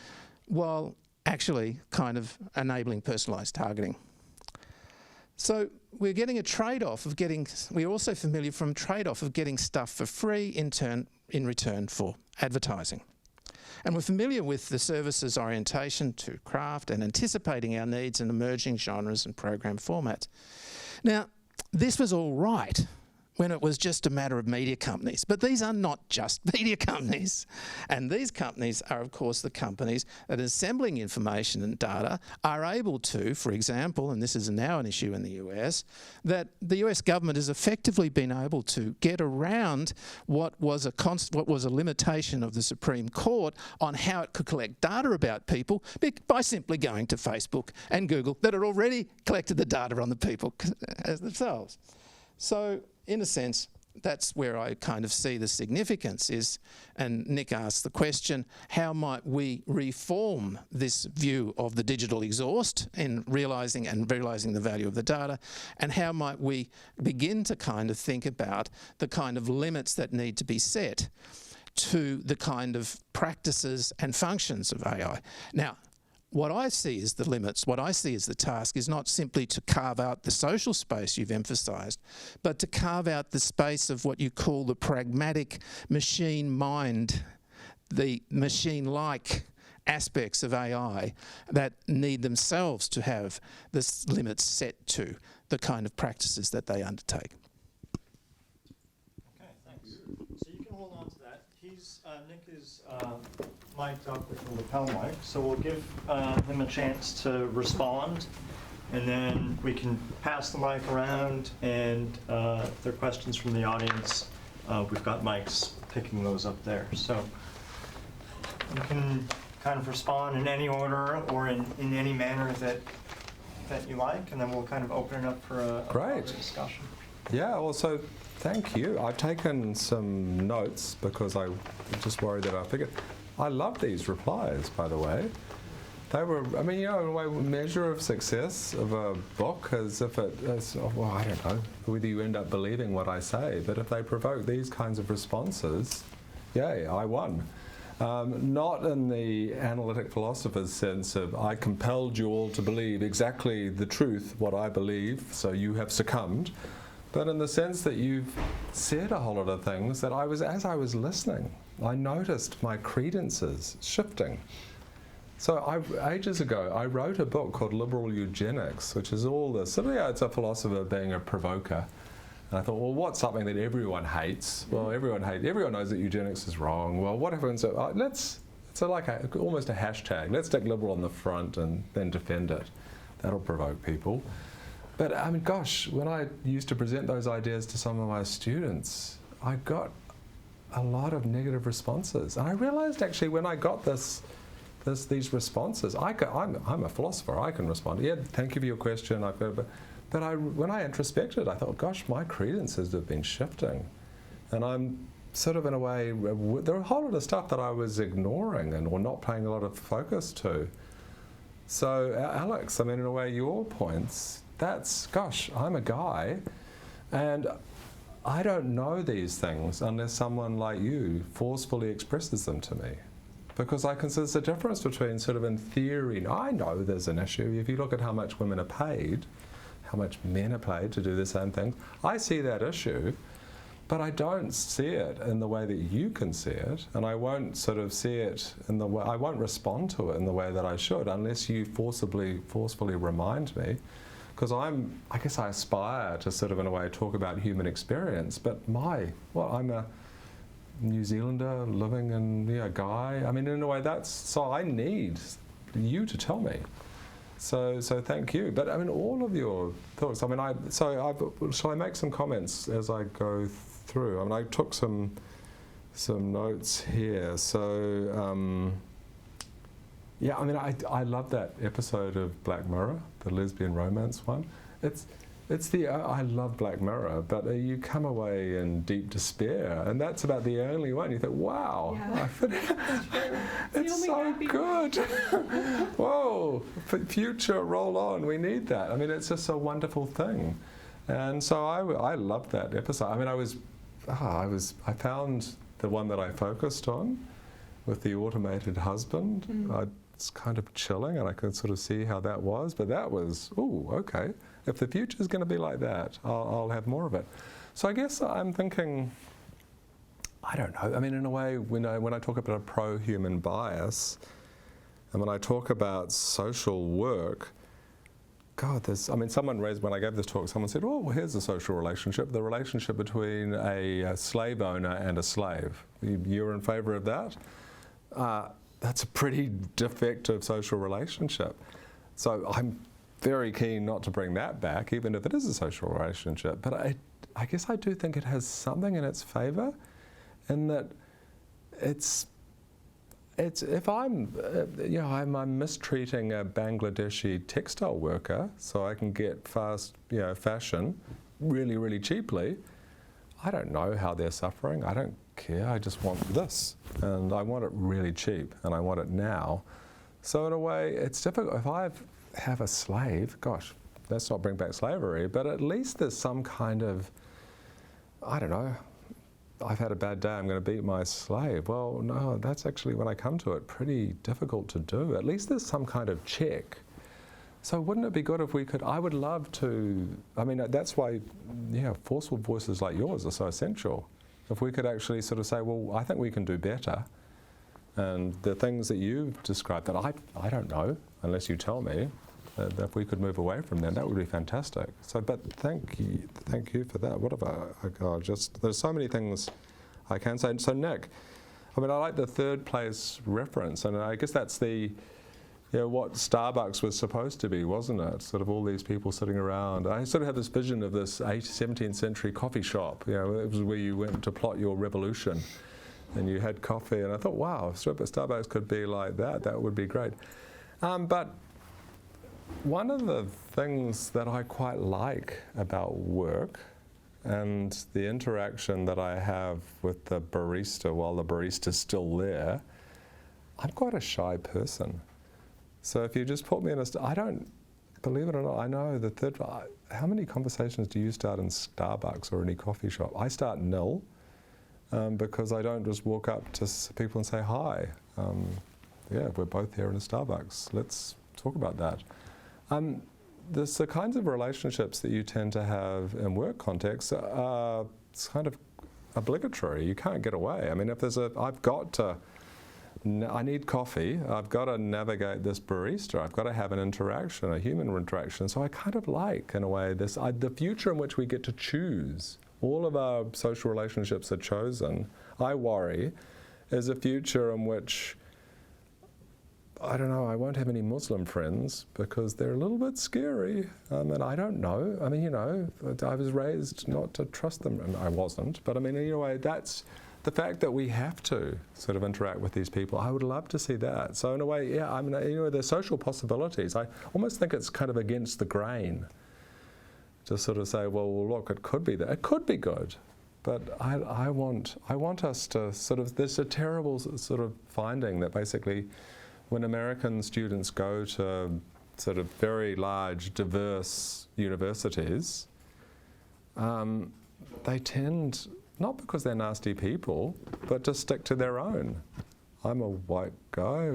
while actually kind of enabling personalised targeting. So we're getting a trade-off of we're also familiar from trade-off of getting stuff for free in return for advertising. And we're familiar with the service's orientation to craft and anticipating our needs in emerging genres and program formats. Now, this was all right when it was just a matter of media companies, but these are not just media companies. And these companies are, of course, the companies that, assembling information and data, are able to, for example, and this is now an issue in the US, that the US government has effectively been able to get around what was a limitation of the Supreme Court on how it could collect data about people by simply going to Facebook and Google that had already collected the data on the people as themselves. So, in a sense, that's where I kind of see the significance is, and Nic asked the question, how might we reform this view of the digital exhaust in realising the value of the data, and how might we begin to kind of think about the kind of limits that need to be set to the kind of practices and functions of AI. Now, what I see as the limits, what I see as the task is not simply to carve out the social space you've emphasised, but to carve out the space of what you call the pragmatic machine mind, the machine-like aspects of AI that need themselves to have the limits set to the kind of practices that they undertake. Okay, thanks. So you can hold on to that. Nic is mic'd up with the lapel mic, so we'll give him a chance to respond, and then we can pass the mic around, and if there are questions from the audience, we've got mics picking those up there. So you can kind of respond in any order or in any manner that you like, and then we'll kind of open it up for a Great. broader discussion. Yeah, well, so thank you. I've taken some notes because I just worried that I forget. I love these replies, by the way. They were, I mean, in a way, measure of success of a book as if it is, well, I don't know whether you end up believing what I say, but if they provoke these kinds of responses, yay, I won. Not in the analytic philosopher's sense of I compelled you all to believe exactly the truth, what I believe, so you have succumbed, but in the sense that you've said a whole lot of things that as I was listening, I noticed my credences shifting. So ages ago, I wrote a book called Liberal Eugenics, which is all this, it's a philosopher being a provoker. And I thought, well, what's something that everyone hates? Well, everyone knows that eugenics is wrong. Well, what happens? It's almost a hashtag. Let's stick liberal on the front and then defend it. That'll provoke people. But I mean, gosh, when I used to present those ideas to some of my students, I got a lot of negative responses. And I realized actually when I got these responses, I'm a philosopher, I can respond. Yeah, thank you for your question. But when I introspected, I thought, gosh, my credences have been shifting. And I'm sort of in a way, there are a whole lot of stuff that I was ignoring or not paying a lot of focus to. So Alex, I mean, in a way, your points, gosh, I'm a guy, and I don't know these things unless someone like you forcefully expresses them to me. Because I consider there's a difference between sort of in theory, I know there's an issue. If you look at how much women are paid, how much men are paid to do the same thing, I see that issue, but I don't see it in the way that you can see it, and I won't sort of see it in the way, I won't respond to it in the way that I should unless you forcefully remind me. Because I guess I aspire to sort of in a way talk about human experience, but I'm a New Zealander living in a guy. I mean, in a way, so I need you to tell me. So thank you. But I mean, all of your thoughts. I mean, shall I make some comments as I go through? I mean, I took some notes here. So yeah, I mean, I love that episode of Black Mirror, the lesbian romance one. I love Black Mirror, but you come away in deep despair, and that's about the only one. You think, wow, it's so good. Whoa, future, roll on, we need that. I mean, it's just a wonderful thing. And so I loved that episode. I mean, I found the one that I focused on with the automated husband. It's kind of chilling, and I could sort of see how that was, but that was, okay. If the future is going to be like that, I'll have more of it. So I guess I'm thinking, I don't know. I mean, in a way, when I talk about a pro-human bias, and when I talk about social work, God, someone raised, when I gave this talk, someone said, well, here's a social relationship, the relationship between a slave owner and a slave. You're in favor of that? That's a pretty defective social relationship. So I'm very keen not to bring that back, even if it is a social relationship. But I guess I do think it has something in its favour, in that it's if I'm mistreating a Bangladeshi textile worker so I can get fast fashion really, really cheaply, I don't know how they're suffering. I don't care. I just want this, and I want it really cheap, and I want it now. So in a way, it's difficult. If I have a slave, gosh, let's not bring back slavery, but at least there's some kind of, I don't know, I've had a bad day, I'm going to beat my slave. Well, no, that's actually, when I come to it, pretty difficult to do. At least there's some kind of check. So wouldn't it be good if we could, I would love to, I mean, that's why, forceful voices like yours are so essential. If we could actually sort of say, well, I think we can do better. And the things that you've described that I don't know, unless you tell me, that if we could move away from them, that would be fantastic. So, but thank you for that. What about, there's so many things I can say. So Nick, I mean, I like the third place reference, and I guess that's what Starbucks was supposed to be, wasn't it? Sort of all these people sitting around. I sort of have this vision of this 17th century coffee shop. It was where you went to plot your revolution. and you had coffee, and I thought, wow, if Starbucks could be like that, that would be great. But one of the things that I quite like about work and the interaction that I have with the barista while the barista's still there, I'm quite a shy person. So if you just put me in I don't, believe it or not, I know how many conversations do you start in Starbucks or any coffee shop? I start nil, because I don't just walk up to people and say, hi, yeah, we're both here in a Starbucks, let's talk about that. The kinds of relationships that you tend to have in work contexts are kind of obligatory. You can't get away. I mean, if I need coffee, I've got to navigate this barista, I've got to have an interaction, a human interaction. So I kind of like, in a way, the future in which we get to choose. All of our social relationships are chosen. I worry is a future in which, I don't know, I won't have any Muslim friends because they're a little bit scary, and I don't know. I mean, you know, I was raised not to trust them, and I wasn't. But I mean, in a way, that's the fact that we have to sort of interact with these people. I would love to see that. So in a way, yeah, I mean, you know, there's social possibilities. I almost think it's kind of against the grain to sort of say, well, look, it could be that. It could be good. But I want us to sort of, there's a terrible sort of finding that basically when American students go to sort of very large, diverse universities, they tend, not because they're nasty people, but to stick to their own. I'm a white guy,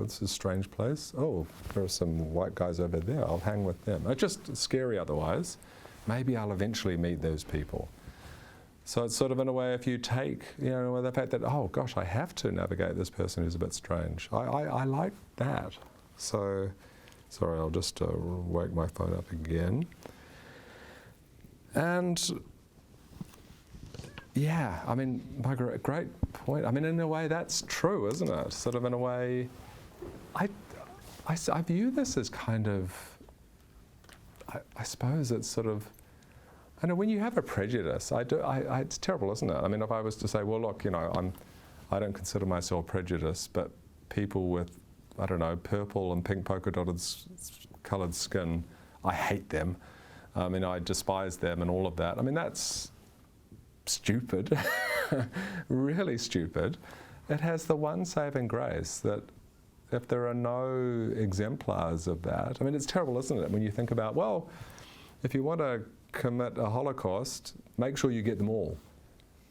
it's a strange place. Oh, there are some white guys over there, I'll hang with them. It's just scary otherwise. Maybe I'll eventually meet those people. So it's sort of in a way, if you take, you know, the fact that, oh gosh, I have to navigate this person who's a bit strange. I like that. So, sorry, I'll just wake my phone up again. And yeah, I mean, Margaret, great point. I mean, in a way, that's true, isn't it? Sort of in a way, I view this as kind of, I suppose it's sort of, I know when you have a prejudice, it's terrible, isn't it? I mean, if I was to say, well, look, you know, I don't consider myself prejudiced, but people with, I don't know, purple and pink polka dotted coloured skin, I hate them. I mean, I despise them and all of that. I mean, that's stupid, really stupid. It has the one saving grace that if there are no exemplars of that, I mean, it's terrible, isn't it, when you think about, well, if you want to commit a Holocaust, make sure you get them all.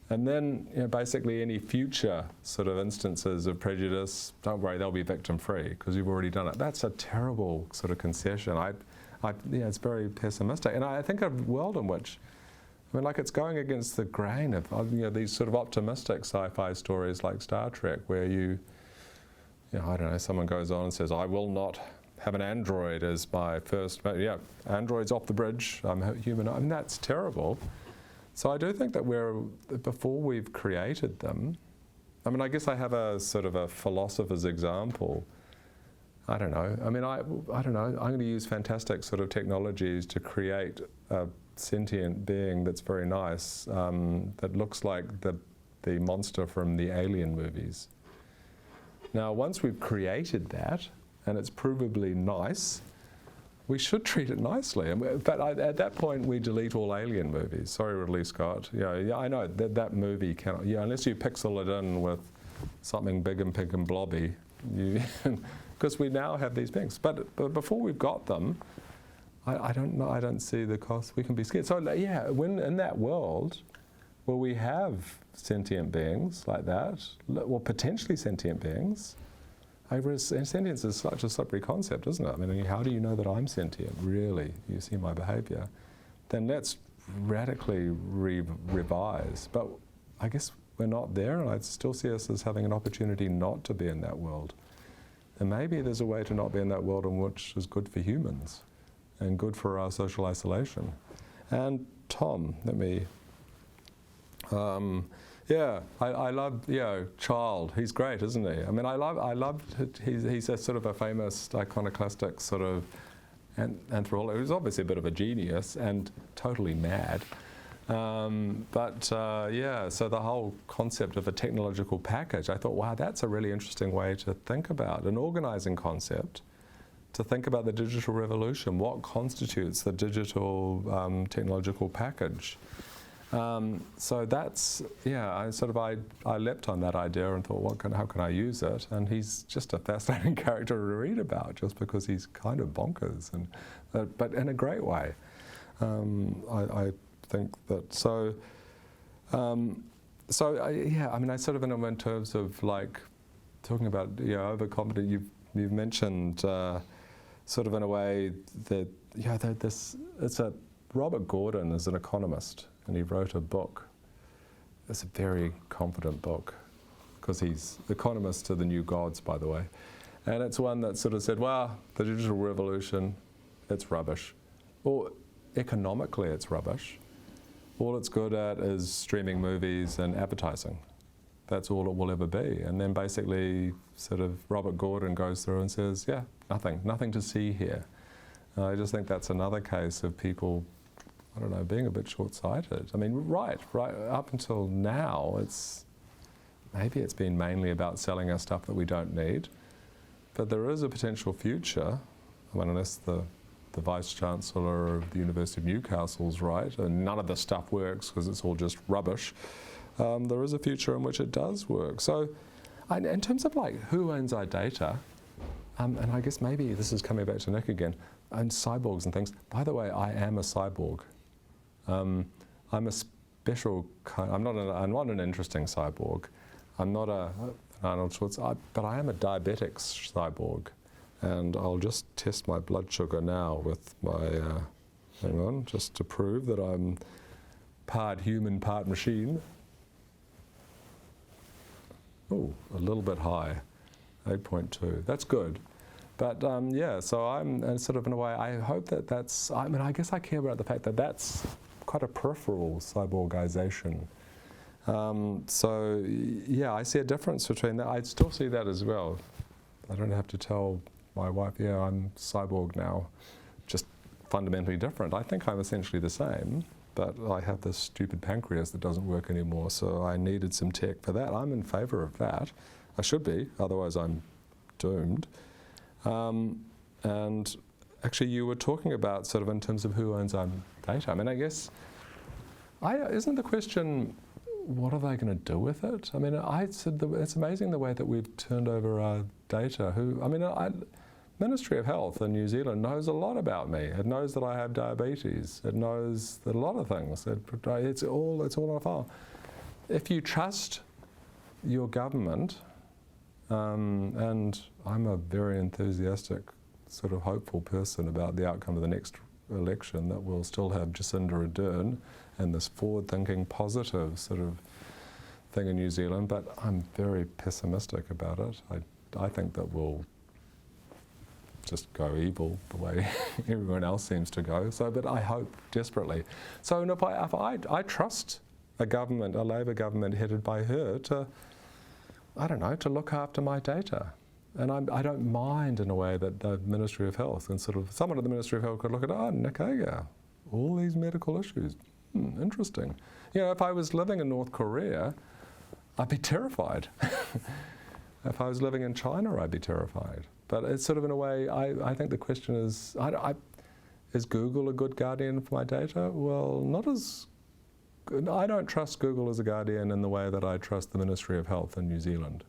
And then, you know, basically any future sort of instances of prejudice, don't worry, they'll be victim-free because you've already done it. That's a terrible sort of concession. Yeah, it's very pessimistic. And I think a world in which, I mean, like it's going against the grain of, you know, these sort of optimistic sci-fi stories like Star Trek where you know, I don't know, someone goes on and says, I will not have an android as my first, yeah, android's off the bridge, I'm human. I mean, that's terrible. So I do think that before we've created them, I mean, I guess I have a sort of a philosopher's example. I don't know. I mean, I don't know. I'm going to use fantastic sort of technologies to create a sentient being that's very nice, that looks like the monster from the Alien movies. Now, once we've created that, and it's provably nice, we should treat it nicely. But at that point, we delete all Alien movies. Sorry, Ridley Scott. Yeah, I know that movie cannot. Yeah, unless you pixel it in with something big and pink and blobby, because we now have these things. But before we've got them, I don't know. I don't see the cost. We can be scared. So yeah, when in that world, where we have sentient beings like that, well, potentially sentient beings. Sentience is such a slippery concept, isn't it? I mean, how do you know that I'm sentient, really? You see my behaviour. Then let's radically revise. But I guess we're not there, and I still see us as having an opportunity not to be in that world. And maybe there's a way to not be in that world in which is good for humans and good for our social isolation. And Tom, let me... yeah, I love, you know, Child. He's great, isn't he? I mean, I love. He's a sort of a famous iconoclastic sort of anthropologist. He's obviously a bit of a genius and totally mad. Yeah, so the whole concept of a technological package, I thought, wow, that's a really interesting way to think about an organizing concept, to think about the digital revolution. What constitutes the digital technological package? So that's, yeah, I leapt on that idea and thought, how can I use it? And he's just a fascinating character to read about, just because he's kind of bonkers, but in a great way. I think that I sort of in terms of like talking about overconfident. You've mentioned sort of in a way that Robert Gordon is an economist, and he wrote a book. It's a very confident book, because he's economist to the new gods, by the way, and it's one that sort of said, well, the digital revolution, it's rubbish, or economically it's rubbish. All it's good at is streaming movies and advertising. That's all it will ever be. And then basically sort of Robert Gordon goes through and says, yeah, nothing to see here. I just think that's another case of people, I don't know, being a bit short-sighted. I mean, right up until now, maybe it's been mainly about selling us stuff that we don't need, but there is a potential future, unless the Vice-Chancellor of the University of Newcastle's right, and none of the stuff works because it's all just rubbish. There is a future in which it does work. So in terms of like who owns our data, and I guess maybe this is coming back to Nic again, and cyborgs and things. By the way, I am a cyborg. I'm a special kind, I'm not an interesting cyborg. I'm not a Arnold Schwarzenegger, but I am a diabetics cyborg. And I'll just test my blood sugar now with my, hang on, just to prove that I'm part human, part machine. Oh, a little bit high, 8.2. That's good. But yeah, so I'm sort of in a way, I hope that's, I mean, I guess I care about the fact that that's quite a peripheral cyborgization. So yeah, I see a difference between that. I still see that as well. I don't have to tell my wife, yeah, I'm cyborg now, just fundamentally different. I think I'm essentially the same, but I have this stupid pancreas that doesn't work anymore, so I needed some tech for that. I'm in favour of that. I should be, otherwise I'm doomed. And actually you were talking about sort of in terms of who owns our data. I mean, I guess, isn't the question, what are they going to do with it? I mean, it's amazing the way that we've turned over our data. Ministry of Health in New Zealand knows a lot about me. It knows that I have diabetes. It knows that a lot of things. It's all on a file. If you trust your government, and I'm a very enthusiastic, sort of hopeful person about the outcome of the next election, that we'll still have Jacinda Ardern and this forward-thinking, positive sort of thing in New Zealand, but I'm very pessimistic about it. I think that we'll just go evil the way everyone else seems to go. So, but I hope desperately. So, if I trust a government, a Labour government headed by her, to, I don't know, to look after my data. And I don't mind in a way that the Ministry of Health and sort of someone at the Ministry of Health could look at, Nic Agar, all these medical issues. Interesting. You know, if I was living in North Korea, I'd be terrified. If I was living in China, I'd be terrified. But it's sort of in a way, I think the question is, is Google a good guardian for my data? Well, not as good. I don't trust Google as a guardian in the way that I trust the Ministry of Health in New Zealand.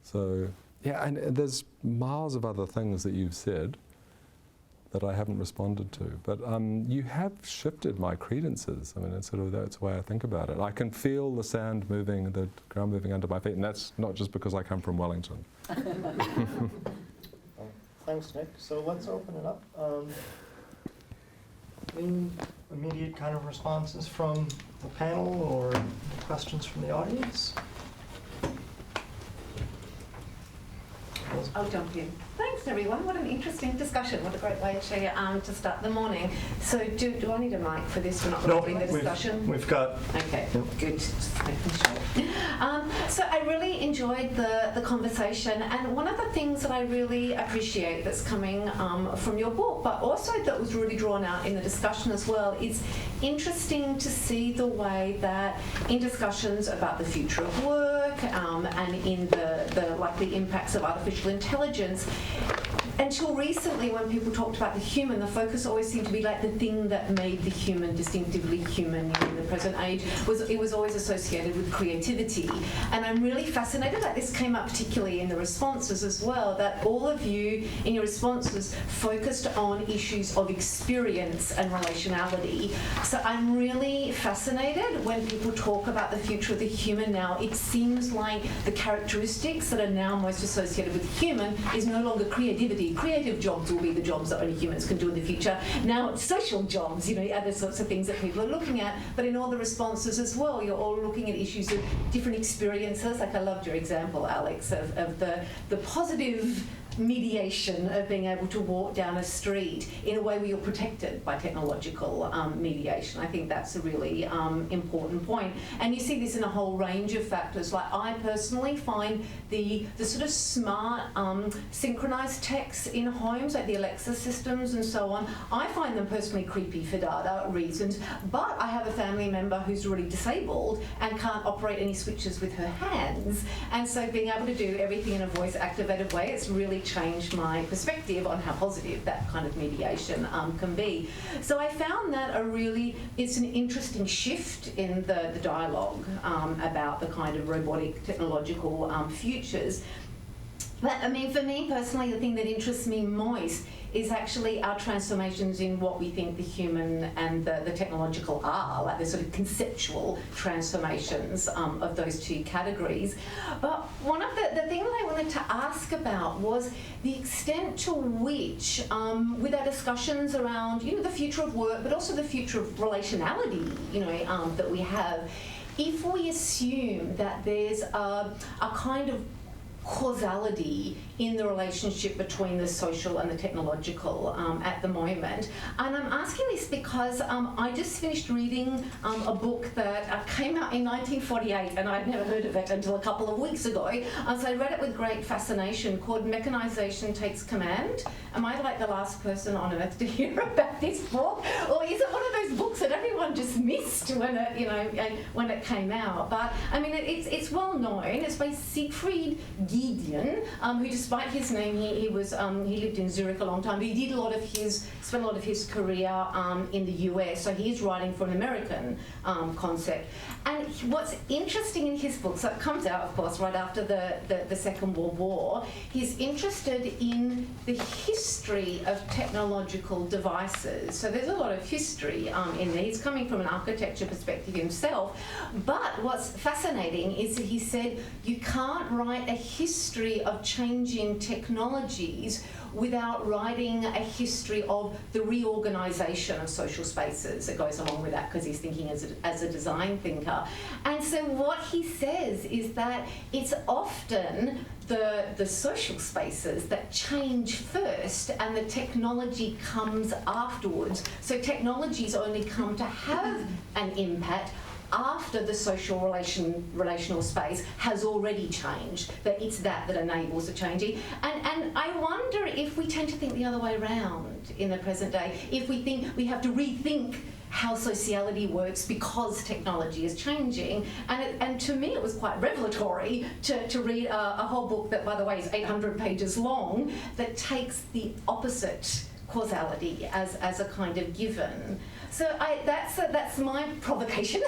So, yeah, and there's miles of other things that you've said that I haven't responded to. But you have shifted my credences. I mean, that's the way I think about it. I can feel the sand moving, the ground moving under my feet, and that's not just because I come from Wellington. Thanks, Nic. So let's open it up. Any immediate kind of responses from the panel or questions from the audience? I'll jump in. Thanks Thanks everyone. What an interesting discussion. What a great way to start the morning. So do I need a mic for this? We're not recording the discussion? We've got... Okay, good. Just making sure. So I really enjoyed the conversation, and one of the things that I really appreciate that's coming from your book, but also that was really drawn out in the discussion as well, is interesting to see the way that in discussions about the future of work and in the impacts of artificial intelligence, until recently when people talked about the human, the focus always seemed to be like the thing that made the human distinctively human in the present age. It was always associated with creativity. And I'm really fascinated that this came up particularly in the responses as well, that all of you in your responses focused on issues of experience and relationality. So I'm really fascinated when people talk about the future of the human now. It seems like the characteristics that are now most associated with human is no longer creativity. Creative jobs will be the jobs that only humans can do in the future. Now it's social jobs, other sorts of things that people are looking at. But in all the responses as well, you're all looking at issues of different experiences. Like I loved your example, Alex, of the positive mediation of being able to walk down a street in a way where you're protected by technological mediation. I think that's a really important point. And you see this in a whole range of factors. Like I personally find the sort of smart synchronized texts in homes, like the Alexa systems and so on, I find them personally creepy for data reasons, but I have a family member who's really disabled and can't operate any switches with her hands. And so being able to do everything in a voice activated way, it's really changed my perspective on how positive that kind of mediation can be. So I found that it's an interesting shift in the dialogue about the kind of robotic technological futures. But I mean, for me personally, the thing that interests me most is actually our transformations in what we think the human and the technological are, like the sort of conceptual transformations of those two categories. But one of the thing that I wanted to ask about was the extent to which, with our discussions around, the future of work, but also the future of relationality, that we have, if we assume that there's a kind of causality in the relationship between the social and the technological at the moment. And I'm asking this because I just finished reading a book that came out in 1948, and I'd never heard of it until a couple of weeks ago. So I read it with great fascination, called Mechanization Takes Command. Am I like the last person on earth to hear about this book? Or is it one of those books that everyone just missed when when it came out? But I mean, it's well known. It's by Siegfried Giedion, who, despite his name, he lived in Zurich a long time, but he did spent a lot of his career in the US, so he's writing for an American concept. And what's interesting in his book, so it comes out, of course, right after the Second World War, he's interested in the history of technological devices. So there's a lot of history in there. He's coming from an architecture perspective himself, but what's fascinating is that he said you can't write a history of changing technologies without writing a history of the reorganisation of social spaces that goes along with that, because he's thinking as a design thinker. And so what he says is that it's often the social spaces that change first and the technology comes afterwards. So technologies only come to have an impact after the social relational space has already changed, that it's that enables the changing. And I wonder if we tend to think the other way around in the present day, if we think we have to rethink how sociality works because technology is changing. And to me it was quite revelatory to read a whole book that, by the way, is 800 pages long, that takes the opposite causality as a kind of given. So that's my provocation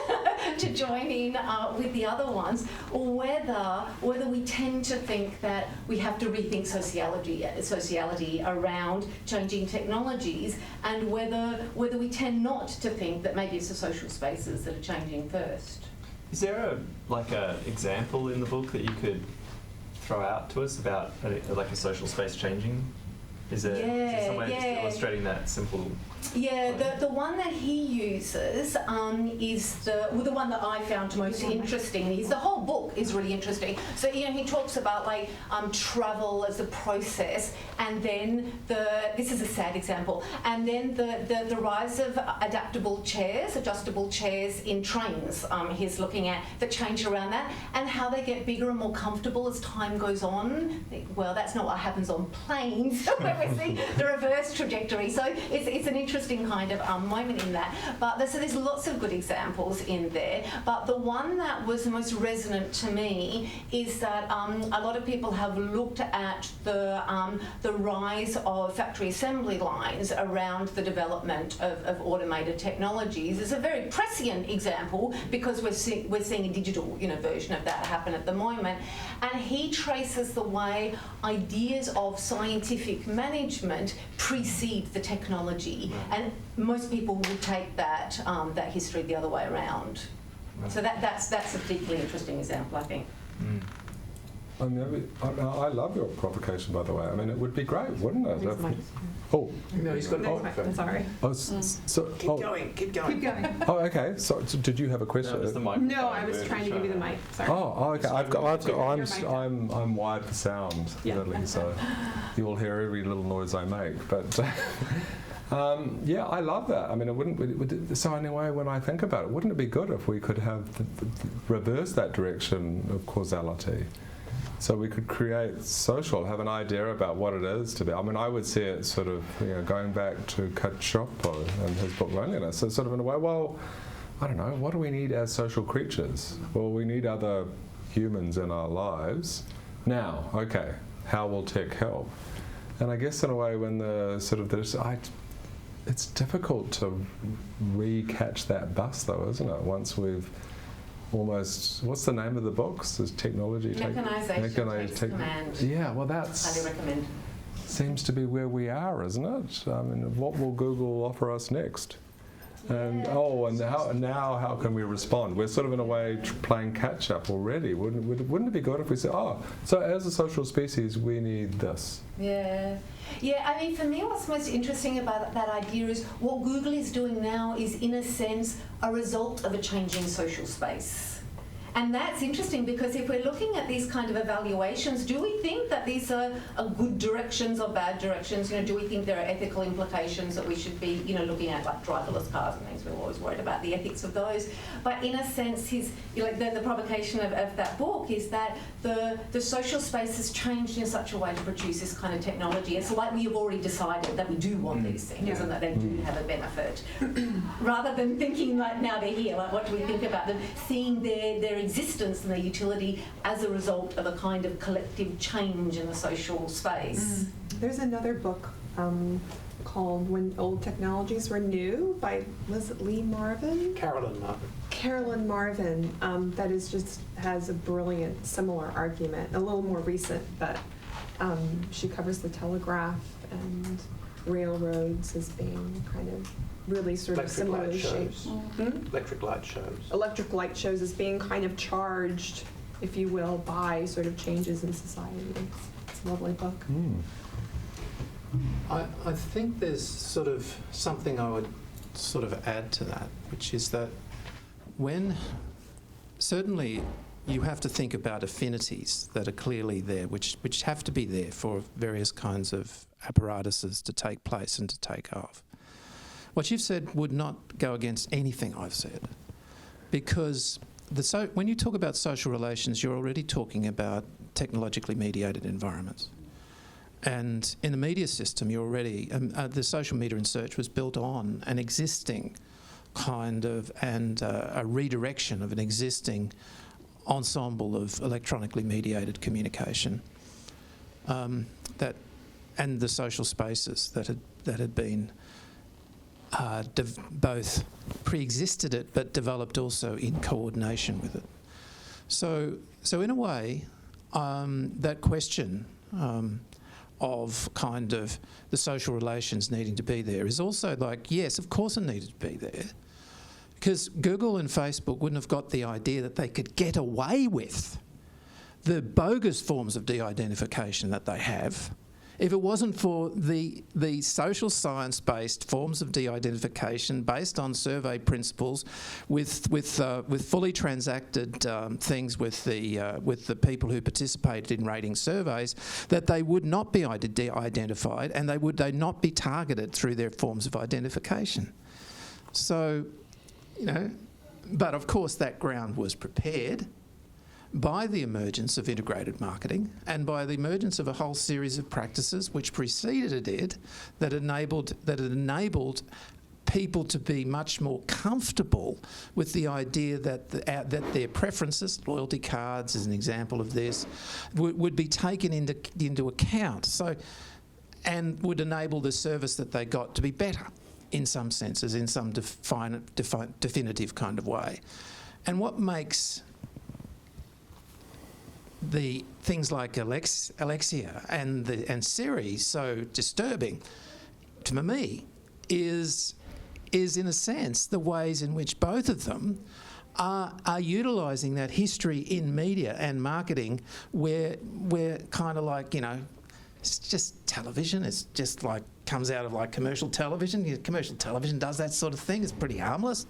to join in with the other ones, whether we tend to think that we have to rethink sociality around changing technologies, and whether we tend not to think that maybe it's the social spaces that are changing first. Is there a example in the book that you could throw out to us about a social space changing? Is there some way of just illustrating that simple? Yeah, the one that he uses is the one that I found most interesting. The whole book is really interesting. So he talks about like travel as a process, and then this is a sad example, and then the rise of adjustable chairs in trains. He's looking at the change around that and how they get bigger and more comfortable as time goes on. Well, that's not what happens on planes, where we see the reverse trajectory. So it's an interesting kind of moment in that. But so there's lots of good examples in there. But the one that was the most resonant to me is that a lot of people have looked at the rise of factory assembly lines around the development of automated technologies. It's a very prescient example because we're seeing a digital version of that happen at the moment. And he traces the way ideas of scientific management precede the technology. And most people will take that history the other way around. So that's a deeply interesting example, I think. I love your provocation, by the way. I mean, it would be great, wouldn't it? Oh. No, he's got I'm sorry. Keep going. Keep going. Oh, okay. So did you have a question? No, just the microphone. No, I was trying to give you the mic. Sorry. Oh, okay. I'm wired for sound, really, so you will hear every little noise I make. But yeah, I love that. I mean, it wouldn't. So anyway, when I think about it, wouldn't it be good if we could have reverse that direction of causality? So we could create have an idea about what it is to be. I mean, I would see it sort of, going back to Cacioppo and his book Loneliness. So sort of in a way, well, I don't know, what do we need as social creatures? Well, we need other humans in our lives. Now, okay, how will tech help? And I guess in a way, when it's difficult to recatch that bus, though, isn't it? Once we've almost, what's the name of the books? Is technology Mechanization takes command. Yeah, well, that's highly recommend. Seems to be where we are, isn't it? I mean, what will Google offer us next? And how can we respond? We're sort of in a way playing catch up already. Wouldn't it be good if we said, so as a social species we need this? Yeah. I mean, for me, what's most interesting about that idea is what Google is doing now is, in a sense, a result of a changing social space. And that's interesting because if we're looking at these kind of evaluations, do we think that these are good directions or bad directions? Do we think there are ethical implications that we should be, looking at, like driverless cars and things? We're always worried about the ethics of those. But in a sense, the provocation of that book is that the social space has changed in such a way to produce this kind of technology. It's like we have already decided that we do want these things and that they do have a benefit. Rather than thinking like now they're here, like what do we think about them, seeing their existence and their utility as a result of a kind of collective change in the social space. There's another book called When Old Technologies Were New by, was it Lee Marvin? Carolyn Marvin, that has a brilliant similar argument, a little more recent, but she covers the telegraph and railroads as being kind of really sort of similarly shaped. Electric light shows. Electric light shows as being kind of charged, if you will, by sort of changes in society. It's a lovely book. I think there's sort of something I would sort of add to that, which is that certainly you have to think about affinities that are clearly there, which have to be there for various kinds of apparatuses to take place and to take off. What you've said would not go against anything I've said, because when you talk about social relations, you're already talking about technologically mediated environments. And in the media system, you're already, the social media and search was built on an existing kind of, and a redirection of an existing ensemble of electronically mediated communication, and the social spaces that had been both pre-existed it but developed also in coordination with it. So in a way, that question of kind of the social relations needing to be there is also like, yes, of course it needed to be there, because Google and Facebook wouldn't have got the idea that they could get away with the bogus forms of de-identification that they have if it wasn't for the social science-based forms of de-identification based on survey principles, with fully transacted things with the people who participated in rating surveys, that they would not be de-identified and they would not be targeted through their forms of identification. So, you know, but of course that ground was prepared by the emergence of integrated marketing and by the emergence of a whole series of practices which preceded it that enabled people to be much more comfortable with the idea that that their preferences, loyalty cards as an example of this, would be taken into account. So, and would enable the service that they got to be better in some senses, in some definitive kind of way. And what makes the things like Alexia and Siri so disturbing to me is in a sense the ways in which both of them are utilising that history in media and marketing where we're kind of like, you know, it's just television. It's just like comes out of like commercial television. Commercial television does that sort of thing. It's pretty harmless.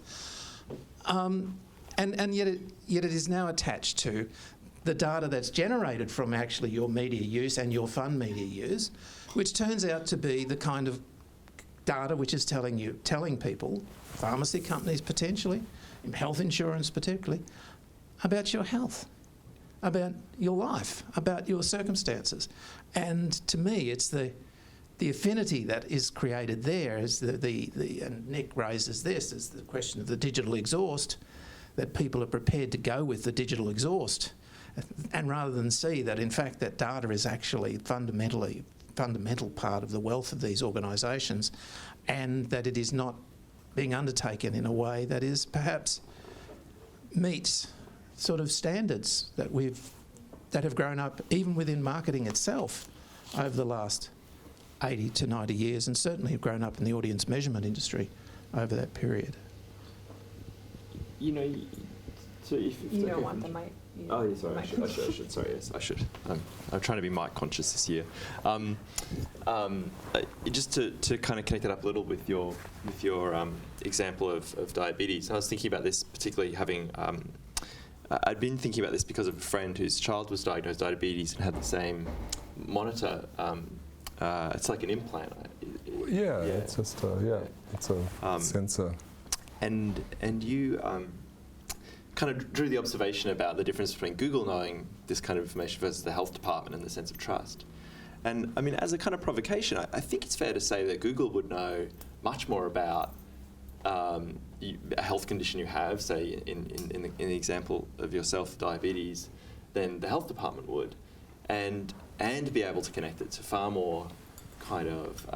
And yet it is now attached to the data that's generated from actually your media use and your fund media use, which turns out to be the kind of data which is telling people, pharmacy companies potentially, health insurance particularly, about your health, about your life, about your circumstances. And to me, it's the affinity that is created there is and Nic raises this, is the question of the digital exhaust, that people are prepared to go with the digital exhaust, and rather than see that in fact that data is actually fundamental part of the wealth of these organisations, and that it is not being undertaken in a way that is perhaps meets sort of standards that have grown up even within marketing itself over the last 80 to 90 years, and certainly have grown up in the audience measurement industry over that period. You know, so if You don't want the mic. Oh, yeah, sorry, I should. Sorry, yes, I should. I'm trying to be mic conscious this year. Just to kind of connect it up a little with your example of diabetes, I was thinking about this particularly having. I'd been thinking about this because of a friend whose child was diagnosed with diabetes and had the same monitor. It's like an implant. Yeah, it's just it's a sensor. And you kind of drew the observation about the difference between Google knowing this kind of information versus the health department and the sense of trust. And I mean, as a kind of provocation, I think it's fair to say that Google would know much more about a health condition you have, say in the example of yourself, diabetes, than the health department would, and be able to connect it to far more kind of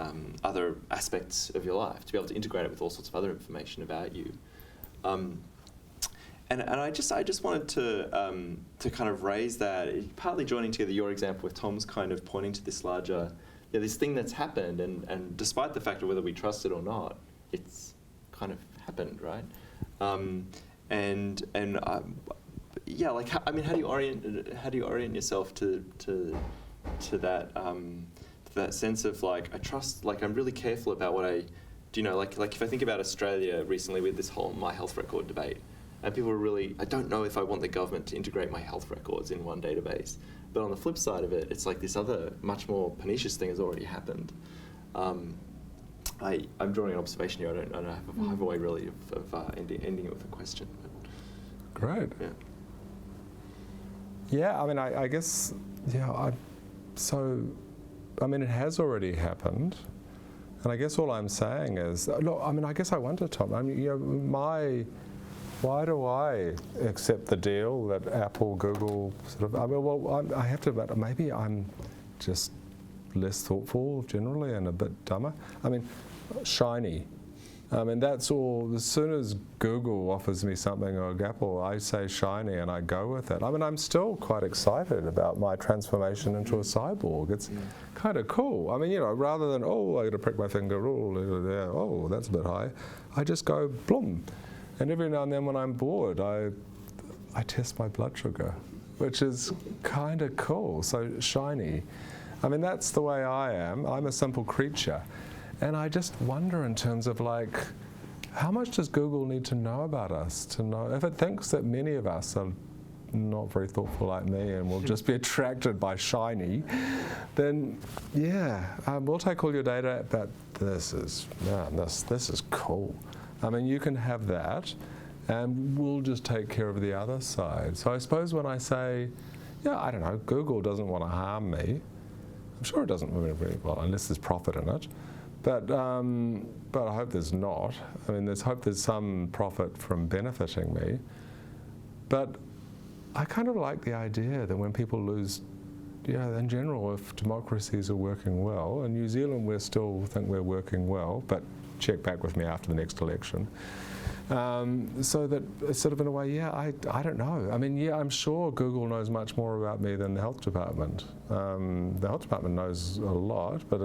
other aspects of your life, to be able to integrate it with all sorts of other information about you. And I just wanted to kind of raise that, partly joining together your example with Tom's kind of pointing to this larger, this thing that's happened, and despite the fact of whether we trust it or not, it's kind of happened, right? Like how do you orient yourself to that sense of like I trust, like I'm really careful about what I do, like if I think about Australia recently with this whole My Health Record debate. And people are really, I don't know if I want the government to integrate my health records in one database. But on the flip side of it, it's like this other, much more pernicious thing has already happened. I'm drawing an observation here. I don't have a way really of ending it with a question. But Great. Yeah, I mean, I guess, it has already happened. And I guess all I'm saying is, look, I mean, I guess I wonder, Tom, I mean, why do I accept the deal that Apple, Google sort of, I have to admit, maybe I'm just less thoughtful generally and a bit dumber. I mean, shiny. I mean, that's all, as soon as Google offers me something or Apple, I say shiny and I go with it. I mean, I'm still quite excited about my transformation into a cyborg. It's kind of cool. I mean, rather than, I got to prick my finger, that's a bit high, I just go, bloom. And every now and then when I'm bored, I test my blood sugar, which is kind of cool, so shiny. I mean, that's the way I am. I'm a simple creature. And I just wonder in terms of like, how much does Google need to know about us to know? If it thinks that many of us are not very thoughtful like me and will just be attracted by shiny, then yeah, we'll take all your data, but this is cool. I mean, you can have that, and we'll just take care of the other side. So I suppose when I say, yeah, I don't know, Google doesn't want to harm me. I'm sure it doesn't, well, unless there's profit in it. But I hope there's not. I mean, there's hope there's some profit from benefiting me. But I kind of like the idea that when people lose, in general, if democracies are working well, in New Zealand we still think we're working well, but check back with me after the next election. So that sort of in a way, I don't know. I mean, I'm sure Google knows much more about me than the health department. The health department knows a lot, but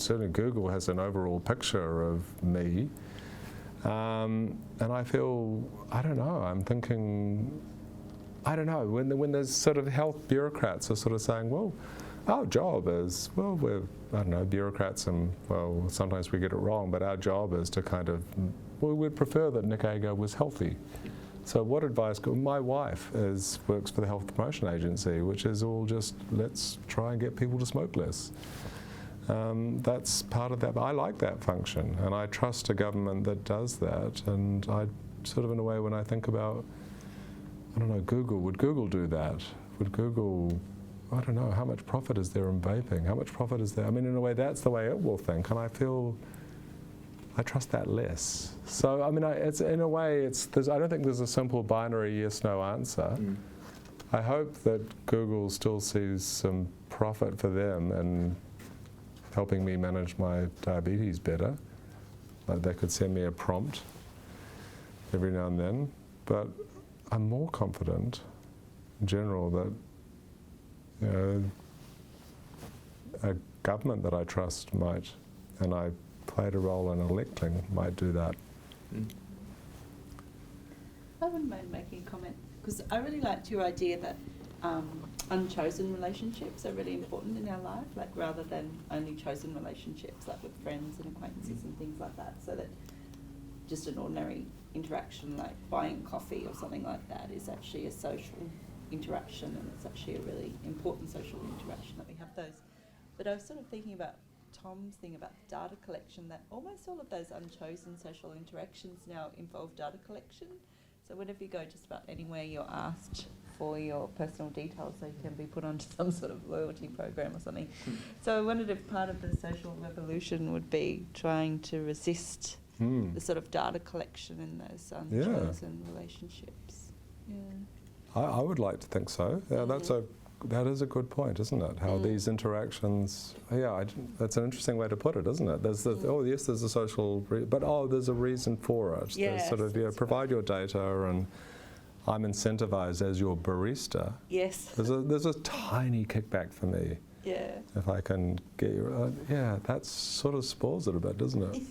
certainly Google has an overall picture of me. And I feel, I don't know, I'm thinking, I don't know, when there's sort of health bureaucrats are sort of saying, well, our job is, well, we're, I don't know, bureaucrats and, well, sometimes we get it wrong, but our job is to kind of, well, we'd prefer that Nic Agar was healthy. So what advice, my wife works for the Health Promotion Agency, which is all just, let's try and get people to smoke less. That's part of that, but I like that function, and I trust a government that does that, and I sort of in a way when I think about, I don't know, Google, would Google do that? Would Google, I don't know, how much profit is there in vaping? How much profit is there? I mean, in a way, that's the way it will think, and I feel I trust that less. So, I mean, it's in a way, I don't think there's a simple binary yes/no answer. I hope that Google still sees some profit for them in helping me manage my diabetes better. Like they could send me a prompt every now and then, but I'm more confident in general that a government that I trust might, and I played a role in electing, might do that. I wouldn't mind making a comment, because I really liked your idea that unchosen relationships are really important in our life, like rather than only chosen relationships, like with friends and acquaintances and things like that, so that just an ordinary interaction like buying coffee or something like that is actually a social interaction, and it's actually a really important social interaction that we have those. But I was sort of thinking about Tom's thing about data collection, that almost all of those unchosen social interactions now involve data collection. So whenever you go just about anywhere, you're asked for your personal details so you can be put onto some sort of loyalty program or something. So I wondered if part of the social revolution would be trying to resist the sort of data collection in those unchosen relationships. Yeah. I would like to think so. Yeah, that is a good point, isn't it? How these interactions, that's an interesting way to put it, isn't it? There's there's a social, but there's a reason for it. Yes, there's sort of, provide your data, and I'm incentivized as your barista. Yes. There's a tiny kickback for me. Yeah. If I can get your, that sort of spoils it a bit, doesn't it?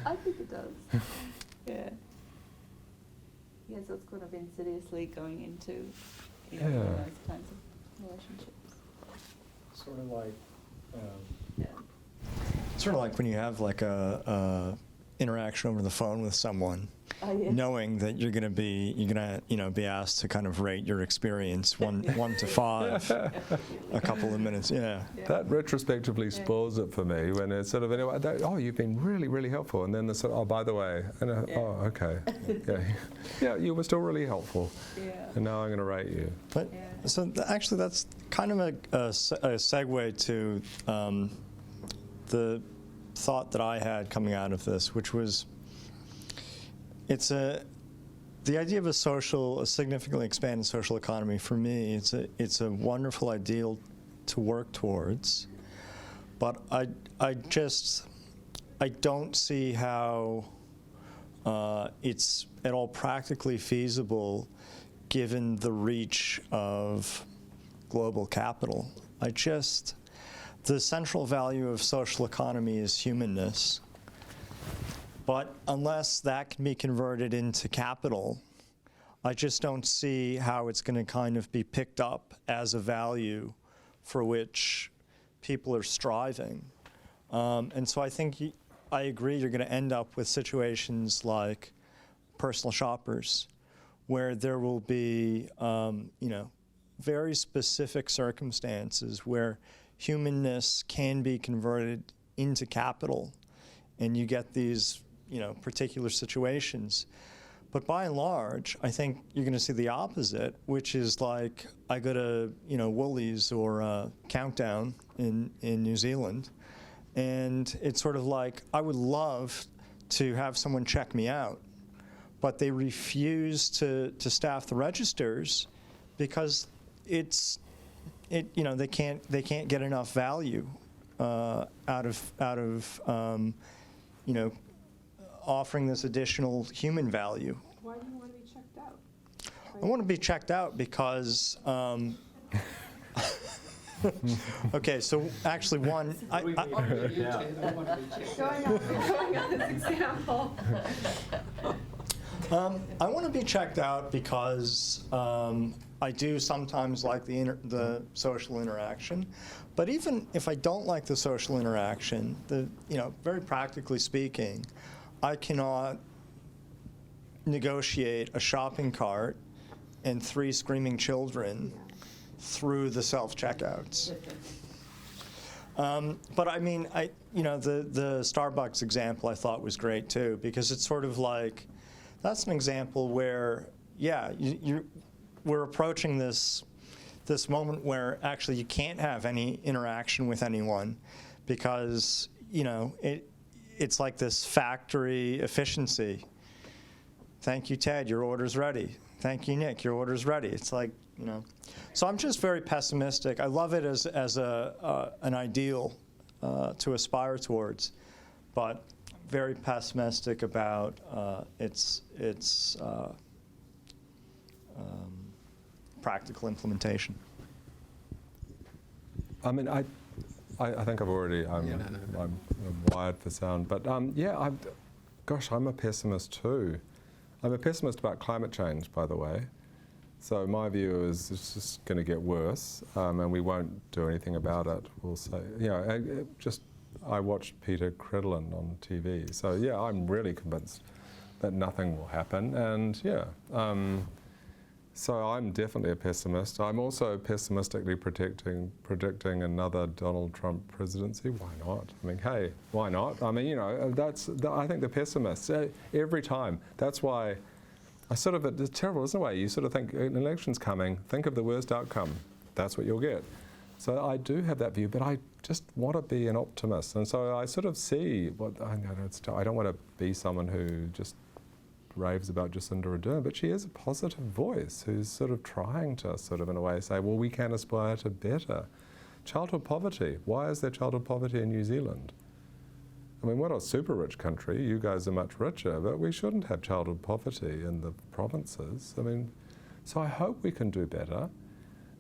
I think it does. Yeah. Yeah, so it's kind of insidiously going into those kinds of relationships. Sort of like, Yeah. sort of like when you have like a interaction over the phone with someone, knowing that you're gonna be asked to kind of rate your experience one to 5, a couple of minutes. That retrospectively spoils it for me when it's sort of you've been really, really helpful, and then the sort of, by the way, and okay, you were still really helpful, and now I'm going to rate you. But so actually, that's kind of a segue to the thought that I had coming out of this, which was, the idea of a significantly expanded social economy. For me, it's a wonderful ideal to work towards, but I don't see how it's at all practically feasible given the reach of global capital. The central value of social economy is humanness. But unless that can be converted into capital, I just don't see how it's going to kind of be picked up as a value for which people are striving. And so I think I agree you're going to end up with situations like personal shoppers, where there will be, very specific circumstances where humanness can be converted into capital, and you get these, particular situations. But by and large, I think you're going to see the opposite, which is like I go to, Woolies or Countdown in New Zealand, and it's sort of like I would love to have someone check me out, but they refuse to staff the registers because they can't get enough value out of offering this additional human value. Why do you want to be checked out? I want to be checked out because, okay, so actually one, Going on this example. I want to be checked out because I do sometimes like the social interaction, but even if I don't like the social interaction, very practically speaking, I cannot negotiate a shopping cart and 3 screaming children through the self-checkouts. But I mean, the Starbucks example I thought was great too, because it's sort of like, that's an example where, we're approaching this moment where actually you can't have any interaction with anyone because, it's like this factory efficiency. Thank you, Ted, your order's ready. Thank you, Nick, your order's ready. It's like, So I'm just very pessimistic. I love it as an ideal to aspire towards, but very pessimistic about its practical implementation. I mean, I think I've already, I'm wired for sound, but I'm a pessimist too. I'm a pessimist about climate change, by the way. So my view is it's just going to get worse, and we won't do anything about it. We'll say, I watched Peter Credlin on TV, so I'm really convinced that nothing will happen, and so I'm definitely a pessimist. I'm also pessimistically predicting another Donald Trump presidency. Why not? I mean, hey, why not? I mean, I think the pessimists, every time. That's why it's terrible, isn't it? You sort of think an election's coming, think of the worst outcome. That's what you'll get. So I do have that view, but I just want to be an optimist. And so I sort of see I don't want to be someone who just raves about Jacinda Ardern, but she is a positive voice who's sort of trying to in a way say, well, we can aspire to better. Childhood poverty. Why is there childhood poverty in New Zealand? I mean, we're not a super rich country. You guys are much richer, but we shouldn't have childhood poverty in the provinces. I mean, so I hope we can do better.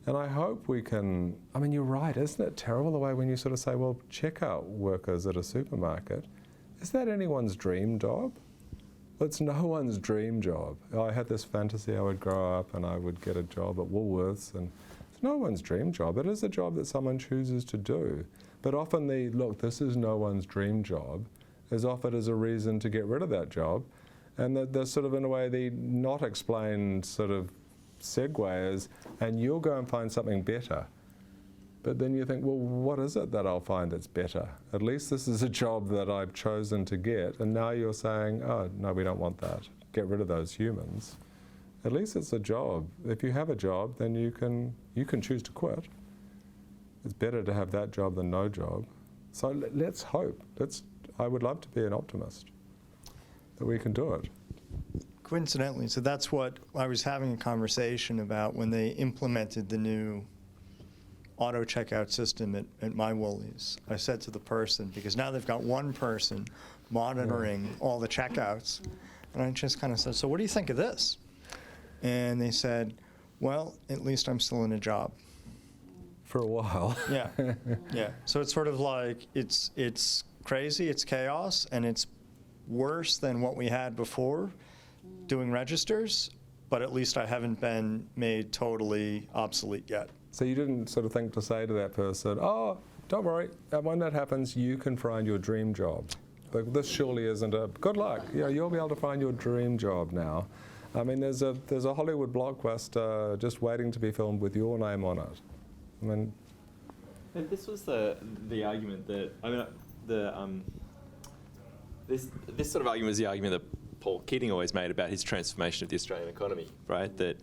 And I hope we can, I mean, you're right, isn't it terrible the way when you sort of say, well, checkout workers at a supermarket, is that anyone's dream job? It's no one's dream job. I had this fantasy I would grow up and I would get a job at Woolworths, and it's no one's dream job. It is a job that someone chooses to do. But often this is no one's dream job, is offered as a reason to get rid of that job. And there's sort of, in a way, the not explained sort of segue is, and you'll go and find something better. But then you think, well, what is it that I'll find that's better? At least this is a job that I've chosen to get, and now you're saying, oh, no, we don't want that. Get rid of those humans. At least it's a job. If you have a job, then you can choose to quit. It's better to have that job than no job. So let's hope. I would love to be an optimist that we can do it. Coincidentally, so that's what I was having a conversation about when they implemented the new auto checkout system at my Woolies. I said to the person, because now they've got one person monitoring all the checkouts, and I just kind of said, so what do you think of this? And they said, well, at least I'm still in a job. For a while. Yeah, yeah. So it's sort of like, it's crazy, it's chaos, and it's worse than what we had before doing registers, but at least I haven't been made totally obsolete yet. So you didn't sort of think to say to that person, oh, don't worry, when that happens, you can find your dream job. But this surely isn't a, good luck, you'll be able to find your dream job now. I mean, there's a Hollywood blockbuster just waiting to be filmed with your name on it. I mean, and this was the argument that, I mean, this sort of argument was the argument that Paul Keating always made about his transformation of the Australian economy, right? That